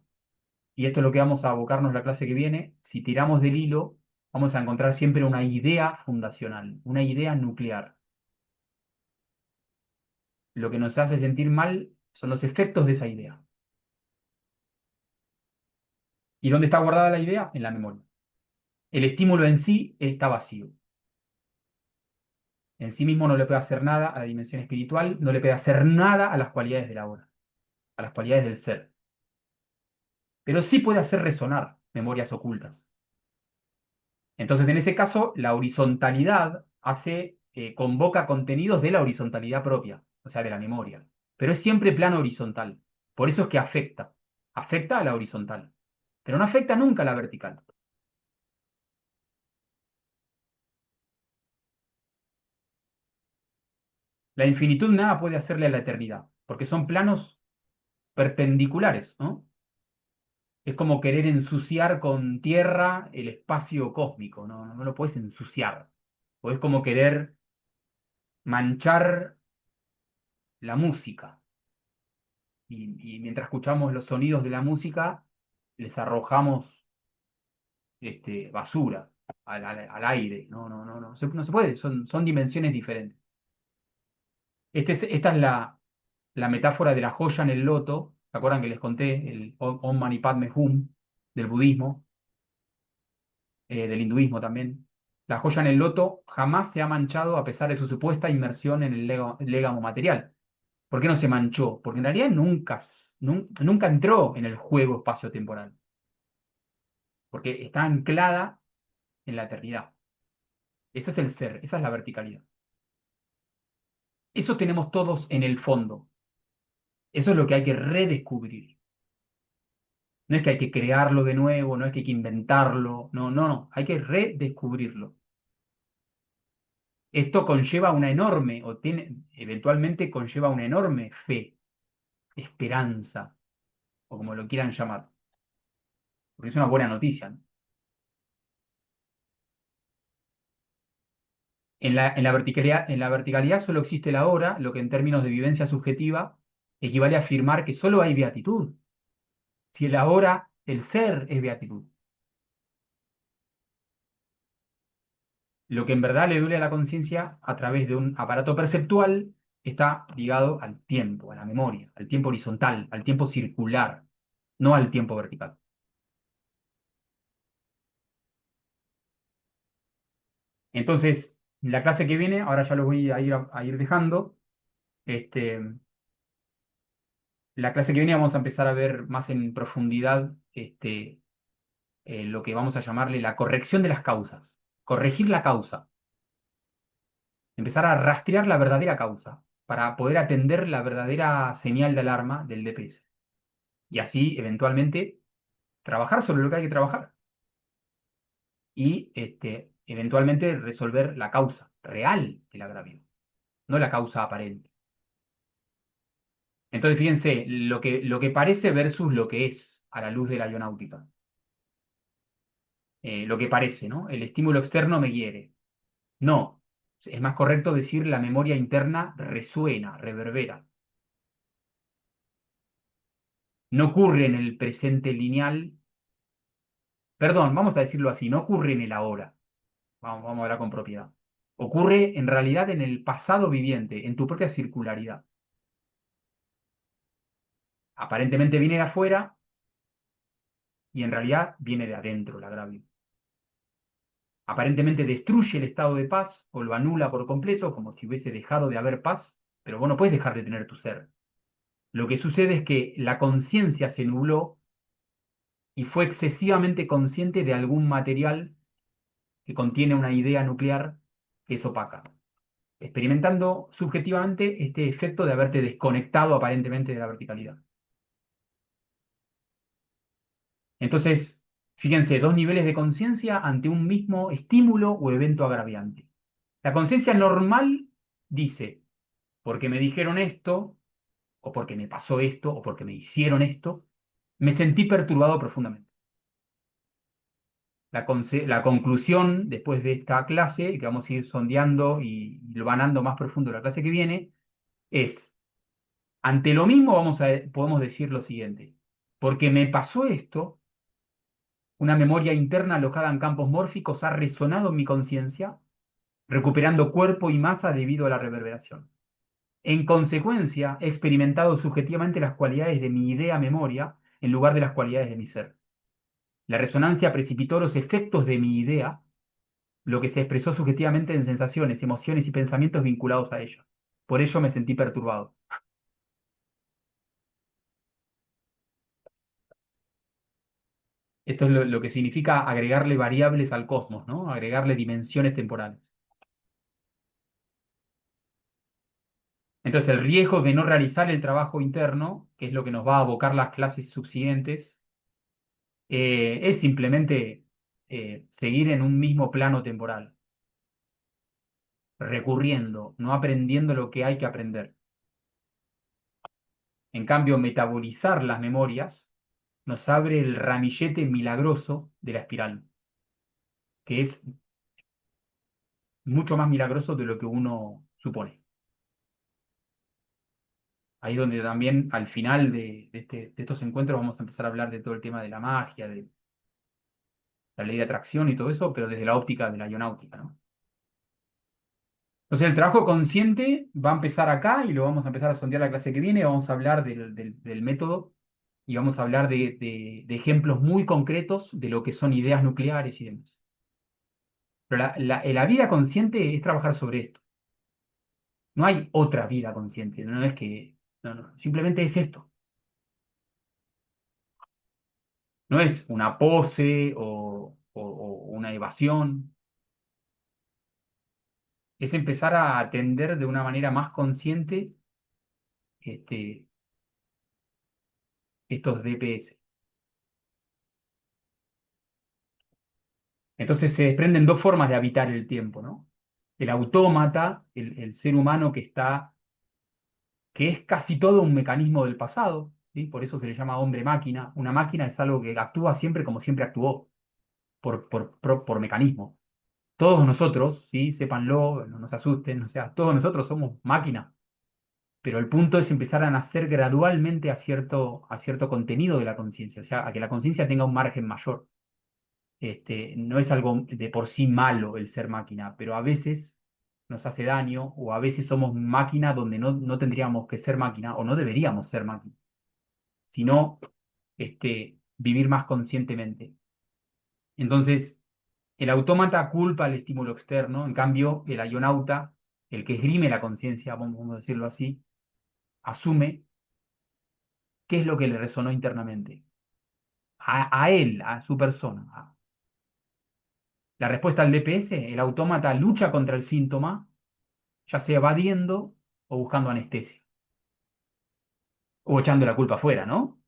A: y esto es lo que vamos a abocarnos la clase que viene. Si tiramos del hilo, vamos a encontrar siempre una idea fundacional, una idea nuclear. Lo que nos hace sentir mal son los efectos de esa idea. ¿Y dónde está guardada la idea? En la memoria. El estímulo en sí está vacío. En sí mismo no le puede hacer nada a la dimensión espiritual, no le puede hacer nada a las cualidades de la hora, a las cualidades del ser. Pero sí puede hacer resonar memorias ocultas. Entonces, en ese caso, la horizontalidad convoca contenidos de la horizontalidad propia, o sea, de la memoria. Pero es siempre plano horizontal. Por eso es que afecta a la horizontal, pero no afecta nunca a la vertical. La infinitud nada puede hacerle a la eternidad, porque son planos perpendiculares, ¿no? Es como querer ensuciar con tierra el espacio cósmico, no, no lo puedes ensuciar. O es como querer manchar la música. Y mientras escuchamos los sonidos de la música, les arrojamos basura al aire. No, no, no, no se puede, son dimensiones diferentes. Esta es la metáfora de la joya en el loto. ¿Se acuerdan que les conté el Om Mani Padme Hum del budismo, del hinduismo también? La joya en el loto jamás se ha manchado a pesar de su supuesta inmersión en el légamo material. ¿Por qué no se manchó? Porque en realidad nunca entró en el juego espacio-temporal, porque está anclada en la eternidad. Ese es el ser, esa es la verticalidad. Eso tenemos todos en el fondo. Eso es lo que hay que redescubrir. No es que hay que crearlo de nuevo, no es que hay que inventarlo, no, no, no, hay que redescubrirlo. Esto conlleva una enorme, eventualmente conlleva una enorme fe, esperanza, o como lo quieran llamar, porque es una buena noticia, ¿no? En la verticalidad solo existe la hora, lo que en términos de vivencia subjetiva equivale a afirmar que solo hay beatitud. Si el ahora, el ser es beatitud. Lo que en verdad le duele a la conciencia a través de un aparato perceptual está ligado al tiempo, a la memoria, al tiempo horizontal, al tiempo circular, no al tiempo vertical. Entonces, la clase que viene, ahora ya los voy a ir dejando. Este, la clase que viene vamos a empezar a ver más en profundidad lo que vamos a llamarle la corrección de las causas. Corregir la causa, empezar a rastrear la verdadera causa para poder atender la verdadera señal de alarma del DPS. Y así, eventualmente, trabajar sobre lo que hay que trabajar y eventualmente resolver la causa real del agravio, no la causa aparente. Entonces, fíjense, lo que parece versus lo que es a la luz de la aeronáutica. Lo que parece, ¿no? El estímulo externo me hiere. No, es más correcto decir la memoria interna resuena, reverbera. No ocurre en el presente lineal, perdón, vamos a decirlo así, no ocurre en el ahora. Vamos a hablar con propiedad. Ocurre en realidad en el pasado viviente, en tu propia circularidad. Aparentemente viene de afuera y en realidad viene de adentro la gravedad. Aparentemente destruye el estado de paz o lo anula por completo, como si hubiese dejado de haber paz, pero vos no puedes dejar de tener tu ser. Lo que sucede es que la conciencia se nubló y fue excesivamente consciente de algún material que contiene una idea nuclear que es opaca, experimentando subjetivamente este efecto de haberte desconectado aparentemente de la verticalidad. Entonces, fíjense, dos niveles de conciencia ante un mismo estímulo o evento agraviante. La conciencia normal dice, porque me dijeron esto, o porque me pasó esto, o porque me hicieron esto, me sentí perturbado profundamente. La conclusión después de esta clase, que vamos a ir sondeando y vanando más profundo la clase que viene, es, ante lo mismo podemos decir lo siguiente, porque me pasó esto, una memoria interna alojada en campos mórficos ha resonado en mi conciencia, recuperando cuerpo y masa debido a la reverberación. En consecuencia, he experimentado subjetivamente las cualidades de mi idea memoria en lugar de las cualidades de mi ser. La resonancia precipitó los efectos de mi idea, lo que se expresó subjetivamente en sensaciones, emociones y pensamientos vinculados a ella. Por ello me sentí perturbado. Esto es lo que significa agregarle variables al cosmos, ¿no? Agregarle dimensiones temporales. Entonces, el riesgo de no realizar el trabajo interno, que es lo que nos va a abocar las clases subsiguientes, es simplemente seguir en un mismo plano temporal, recurriendo, no aprendiendo lo que hay que aprender. En cambio, metabolizar las memorias nos abre el ramillete milagroso de la espiral, que es mucho más milagroso de lo que uno supone. Ahí donde también al final de estos encuentros vamos a empezar a hablar de todo el tema de la magia, de la ley de atracción y todo eso, pero desde la óptica de la aeronáutica, ¿no? Entonces el trabajo consciente va a empezar acá y lo vamos a empezar a sondear la clase que viene, vamos a hablar del método y vamos a hablar de ejemplos muy concretos de lo que son ideas nucleares y demás. Pero la vida consciente es trabajar sobre esto. No hay otra vida consciente, no es que, no, simplemente es esto. No es una pose o una evasión, es empezar a atender de una manera más consciente este, estos DPS. Entonces se desprenden dos formas de habitar el tiempo, ¿no? El autómata, el ser humano que es casi todo un mecanismo del pasado, ¿sí? Por eso se le llama hombre-máquina. Una máquina es algo que actúa siempre como siempre actuó, por mecanismo. Todos nosotros, ¿sí? Sépanlo, no nos asusten, o sea, todos nosotros somos máquinas, pero el punto es empezar a nacer gradualmente a cierto contenido de la conciencia, o sea, a que la conciencia tenga un margen mayor. No es algo de por sí malo el ser máquina, pero a veces nos hace daño o a veces somos máquina donde no tendríamos que ser máquina o no deberíamos ser máquina, sino vivir más conscientemente. Entonces, el autómata culpa al estímulo externo, en cambio, el ayonauta, el que esgrime la conciencia, vamos a decirlo así, asume qué es lo que le resonó internamente, a él, a su persona. La respuesta al DPS, el autómata lucha contra el síntoma, ya sea evadiendo o buscando anestesia, o echando la culpa afuera, ¿no?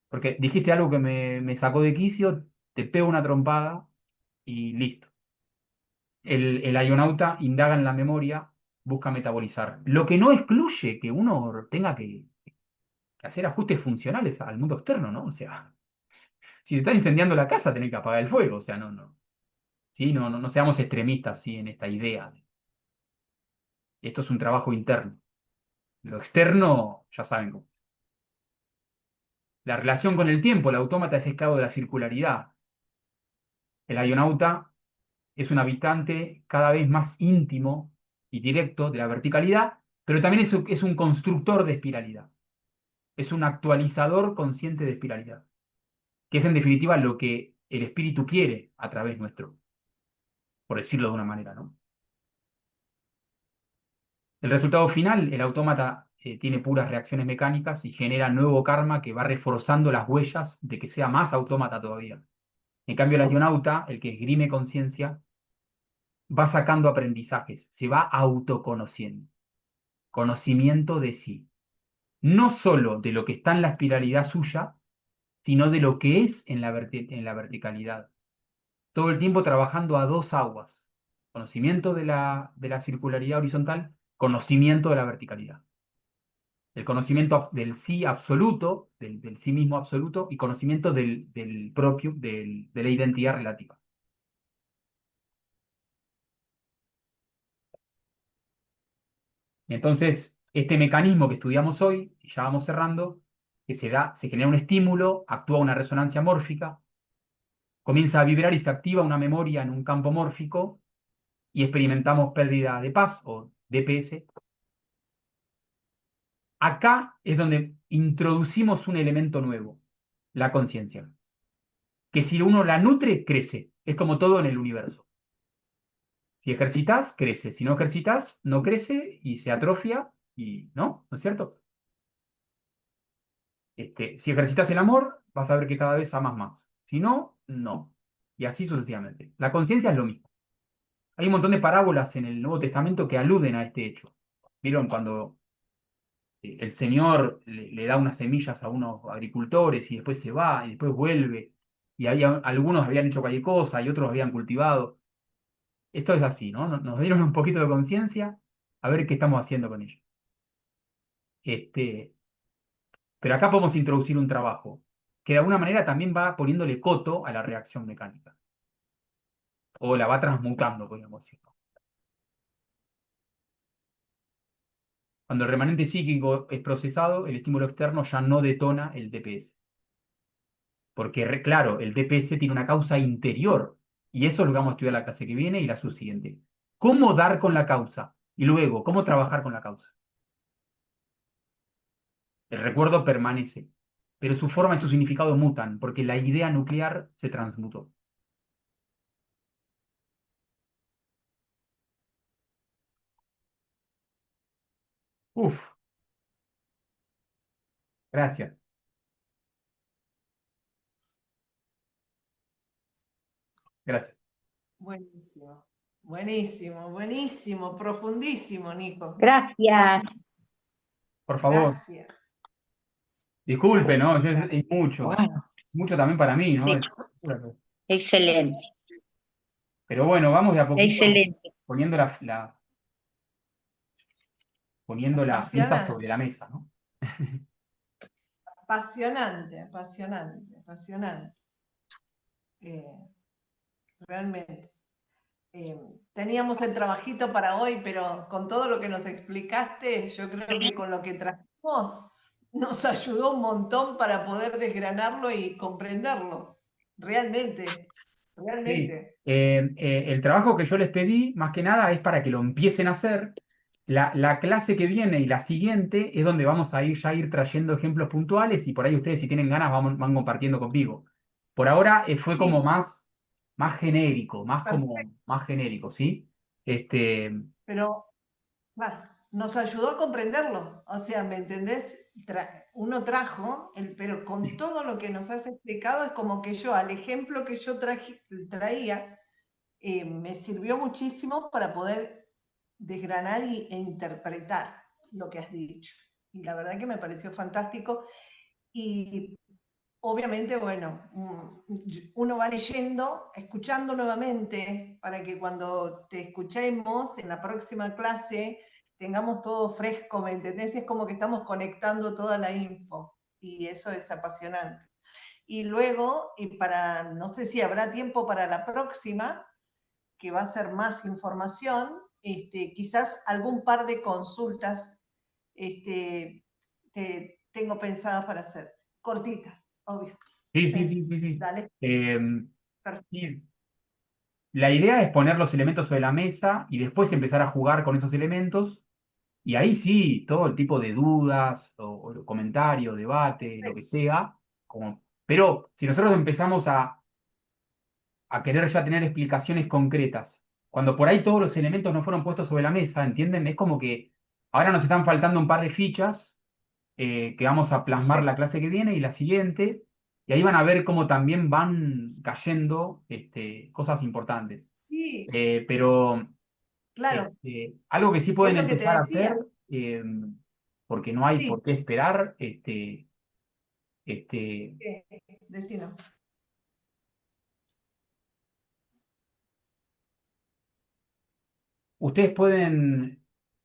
A: Porque dijiste algo que me sacó de quicio, te pego una trompada y listo. El ayonauta indaga en la memoria busca metabolizar. Lo que no excluye que uno tenga que hacer ajustes funcionales al mundo externo, ¿no? O sea, si te está incendiando la casa, tenés que apagar el fuego, o sea, ¿sí? No seamos extremistas, ¿sí? En esta idea. Esto es un trabajo interno. Lo externo, ya saben cómo. La relación con el tiempo, el autómata es esclavo de la circularidad. El ayonauta es un habitante cada vez más íntimo y directo de la verticalidad, pero también es un constructor de espiralidad. Es un actualizador consciente de espiralidad, que es en definitiva lo que el espíritu quiere a través nuestro, por decirlo de una manera, ¿no? El resultado final, el autómata tiene puras reacciones mecánicas y genera nuevo karma que va reforzando las huellas de que sea más autómata todavía. En cambio, el ayonauta, el que esgrime conciencia, va sacando aprendizajes, se va autoconociendo, conocimiento de sí. No solo de lo que está en la espiralidad suya, sino de lo que es en en la verticalidad. Todo el tiempo trabajando a dos aguas. Conocimiento de la circularidad horizontal, conocimiento de la verticalidad. El conocimiento del sí absoluto, del sí mismo absoluto, y conocimiento del propio, de la identidad relativa. Entonces, este mecanismo que estudiamos hoy, y ya vamos cerrando, que se genera un estímulo, actúa una resonancia mórfica, comienza a vibrar y se activa una memoria en un campo mórfico y experimentamos pérdida de paz o DPS. Acá es donde introducimos un elemento nuevo, la conciencia, que si uno la nutre, crece. Es como todo en el universo. Si ejercitas, crece. Si no ejercitas, no crece y se atrofia y ¿no es cierto? Si ejercitas el amor, vas a ver que cada vez amas más. Si no, no. Y así sucesivamente. La conciencia es lo mismo. Hay un montón de parábolas en el Nuevo Testamento que aluden a este hecho. ¿Vieron cuando el Señor le da unas semillas a unos agricultores y después se va y después vuelve? Y algunos habían hecho cualquier cosa y otros habían cultivado. Esto es así, ¿no? Nos dieron un poquito de conciencia a ver qué estamos haciendo con ello. Este, pero acá podemos introducir un trabajo que de alguna manera también va poniéndole coto a la reacción mecánica. O la va transmutando, podríamos decir. Cuando el remanente psíquico es procesado, el estímulo externo ya no detona el DPS. Porque, claro, el DPS tiene una causa interior. Y eso lo vamos a estudiar la clase que viene y la subsiguiente. ¿Cómo dar con la causa? Y luego, ¿cómo trabajar con la causa? El recuerdo permanece, pero su forma y su significado mutan, porque la idea nuclear se transmutó. Uf, gracias, gracias.
B: Buenísimo, buenísimo, buenísimo, profundísimo, Nico.
C: Gracias.
A: Por favor,
B: Gracias,
A: disculpe, ¿no? Es
B: gracias.
A: mucho,
C: Bueno,
A: mucho también para mí, ¿no?
C: sí, excelente,
A: Pero bueno, vamos de a poquito
C: excelente.
A: poniendo poniendo la mesa
B: Apasionante,
A: sobre la mesa, ¿no?
B: apasionante, apasionante, apasionante. Eh, realmente. Eh, teníamos el trabajito para hoy, pero con todo lo que nos explicaste, yo creo que con lo que trajimos nos ayudó un montón para poder desgranarlo y comprenderlo. Realmente,
A: Sí.
B: realmente.
A: El trabajo que yo les pedí, más que nada, es para que lo empiecen a hacer. La clase que viene y la siguiente es donde vamos a ir trayendo ejemplos puntuales y por ahí ustedes, si tienen ganas, van compartiendo conmigo. Por ahora fue como
B: Sí,
A: más genérico,
B: perfecto.
A: más genérico, ¿sí? Este,
B: Pero bueno, nos ayudó a comprenderlo. O sea, ¿me entendés? Uno trajo, pero con todo lo que nos has explicado, es como que yo, al ejemplo que yo traía, me sirvió muchísimo para poder desgranar e interpretar lo que has dicho. Y la verdad que me pareció fantástico. Y obviamente, bueno, uno va leyendo, escuchando nuevamente, para que cuando te escuchemos en la próxima clase tengamos todo fresco, ¿me entendés? Es como que estamos conectando toda la info y eso es apasionante. Y luego, no sé si habrá tiempo para la próxima, que va a ser más información, quizás algún par de consultas tengo pensadas para hacer, cortitas, obvio.
A: Sí, sí, sí, sí, sí.
B: Dale.
A: Sí. La idea es poner los elementos sobre la mesa y después empezar a jugar con esos elementos. Y ahí sí, todo el tipo de dudas o comentario, debate, lo que sea. Pero si nosotros empezamos a querer ya tener explicaciones concretas, cuando por ahí todos los elementos no fueron puestos sobre la mesa, ¿entienden? Es como que ahora nos están faltando un par de fichas que vamos a plasmar la
B: Perfecto.
A: clase que viene y la siguiente, y ahí van a ver cómo también van cayendo cosas importantes.
B: Sí,
A: Pero
B: claro,
A: algo que sí
B: es
A: pueden
B: lo que te
A: empezar a hacer,
B: decía.
A: eh, porque no hay por
B: Sí,
A: qué esperar, este,
B: decino.
A: ustedes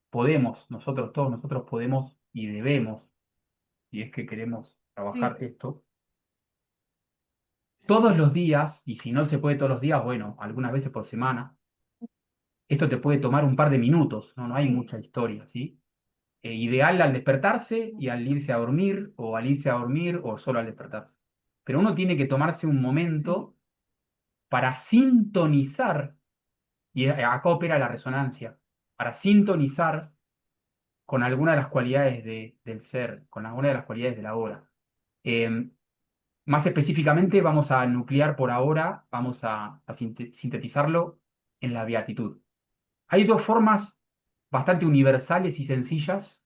A: podemos, nosotros, todos nosotros podemos y debemos, si es que queremos trabajar
B: Sí,
A: esto, todos
B: sí,
A: los días, y si no se puede todos los días, bueno, algunas veces por semana, esto te puede tomar un par de minutos, no hay
B: sí,
A: mucha historia, ¿sí? Ideal al despertarse y al irse a dormir, o al irse a dormir, o solo al despertarse. Pero uno tiene que tomarse un
B: sí,
A: momento para sintonizar, y acá opera la resonancia, para sintonizar con alguna de las cualidades del ser, con alguna de las cualidades de la hora. Eh, Más específicamente, vamos a nuclear por ahora, vamos a sintetizarlo en la beatitud. Hay dos formas bastante universales y sencillas.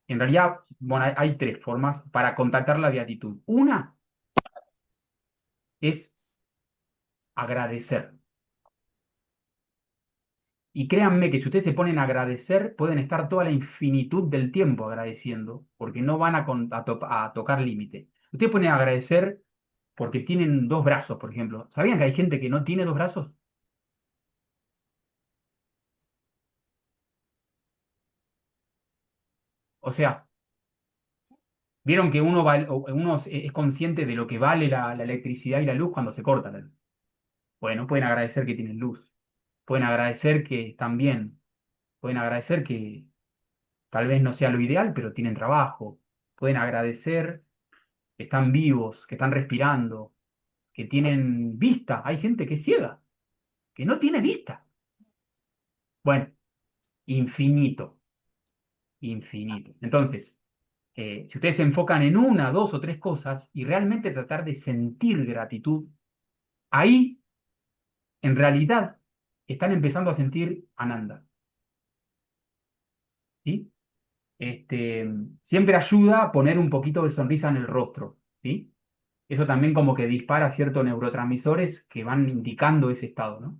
A: En realidad, bueno, hay tres formas para contactar la beatitud. Una es agradecer. Y créanme que si ustedes se ponen a agradecer, pueden estar toda la infinitud del tiempo agradeciendo, porque no van a tocar límite. Ustedes pueden agradecer porque tienen dos brazos, por ejemplo. ¿Sabían que hay gente que no tiene dos brazos? O sea, vieron que uno es consciente de lo que vale la electricidad y la luz cuando se corta la luz. Bueno, pueden agradecer que tienen luz, pueden agradecer que están bien, pueden agradecer que tal vez no sea lo ideal, pero tienen trabajo, pueden agradecer que están vivos, que están respirando, que tienen vista. Hay gente que es ciega, que no tiene vista. Bueno, infinito, infinito. Entonces, si ustedes se enfocan en una, dos o tres cosas y realmente tratar de sentir gratitud, ahí en realidad están empezando a sentir Ananda. ¿Sí? Siempre ayuda a poner un poquito de sonrisa en el rostro. ¿Sí? Eso también como que dispara ciertos neurotransmisores que van indicando ese estado, ¿no?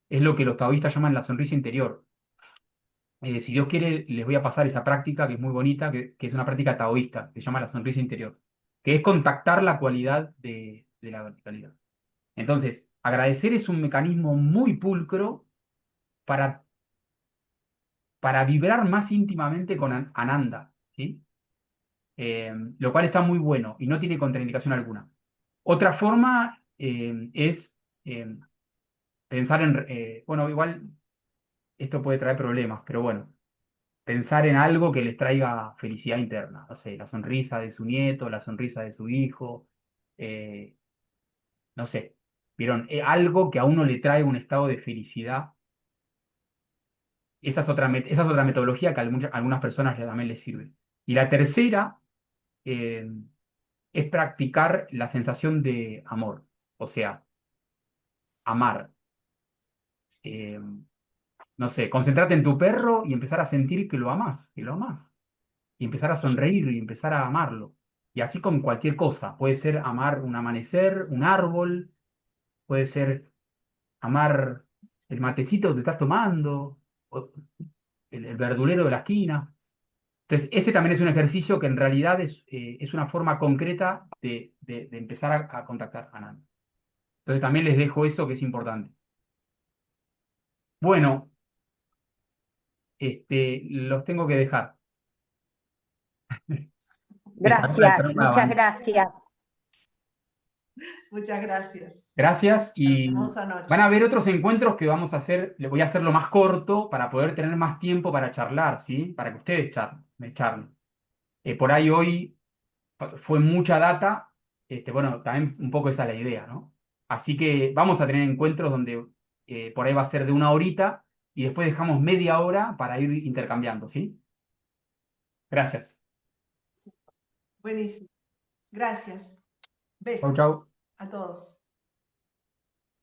A: Es lo que los taoístas llaman la sonrisa interior. Si Dios quiere, les voy a pasar esa práctica que es muy bonita, que es una práctica taoísta, que se llama la sonrisa interior, que es contactar la cualidad de la verticalidad. Entonces, agradecer es un mecanismo muy pulcro para, para vibrar más íntimamente con Ananda, ¿sí? Lo cual está muy bueno y no tiene contraindicación alguna. Otra forma es eh, pensar bueno, igual esto puede traer problemas, pero bueno, pensar en algo que les traiga felicidad interna, no sé, la sonrisa de su nieto, la sonrisa de su hijo, eh, no sé, vieron. Algo que a uno le trae un estado de felicidad. Esa es otra metodología que a algunas personas también les sirve. Y la tercera eh, es practicar la sensación de amor, o sea, amar. Eh, no sé, concentrarte en tu perro y empezar a sentir que lo amas, y empezar a sonreír y empezar a amarlo. Y así con cualquier cosa. Puede ser amar un amanecer, un árbol, puede ser amar el matecito que te estás tomando, o el verdulero de la esquina. Entonces, ese también es un ejercicio que en realidad es una forma concreta de empezar a contactar a nadie. Entonces, también les dejo eso que es importante. Bueno, los tengo que dejar.
C: Gracias, muchas gracias.
B: Muchas gracias.
A: Gracias y
B: Hermosa noche.
A: van a haber otros encuentros que vamos a hacer, le voy a hacerlo más corto para poder tener más tiempo para charlar, ¿sí? Para que ustedes me charlen. Por ahí hoy fue mucha data, bueno, también un poco esa es la idea, ¿no? Así que vamos a tener encuentros donde por ahí va a ser de 1 horita y después dejamos media hora para ir intercambiando, ¿sí? Gracias.
B: Buenísimo. Gracias.
A: Chau,
B: Besos
A: chau.
B: a todos.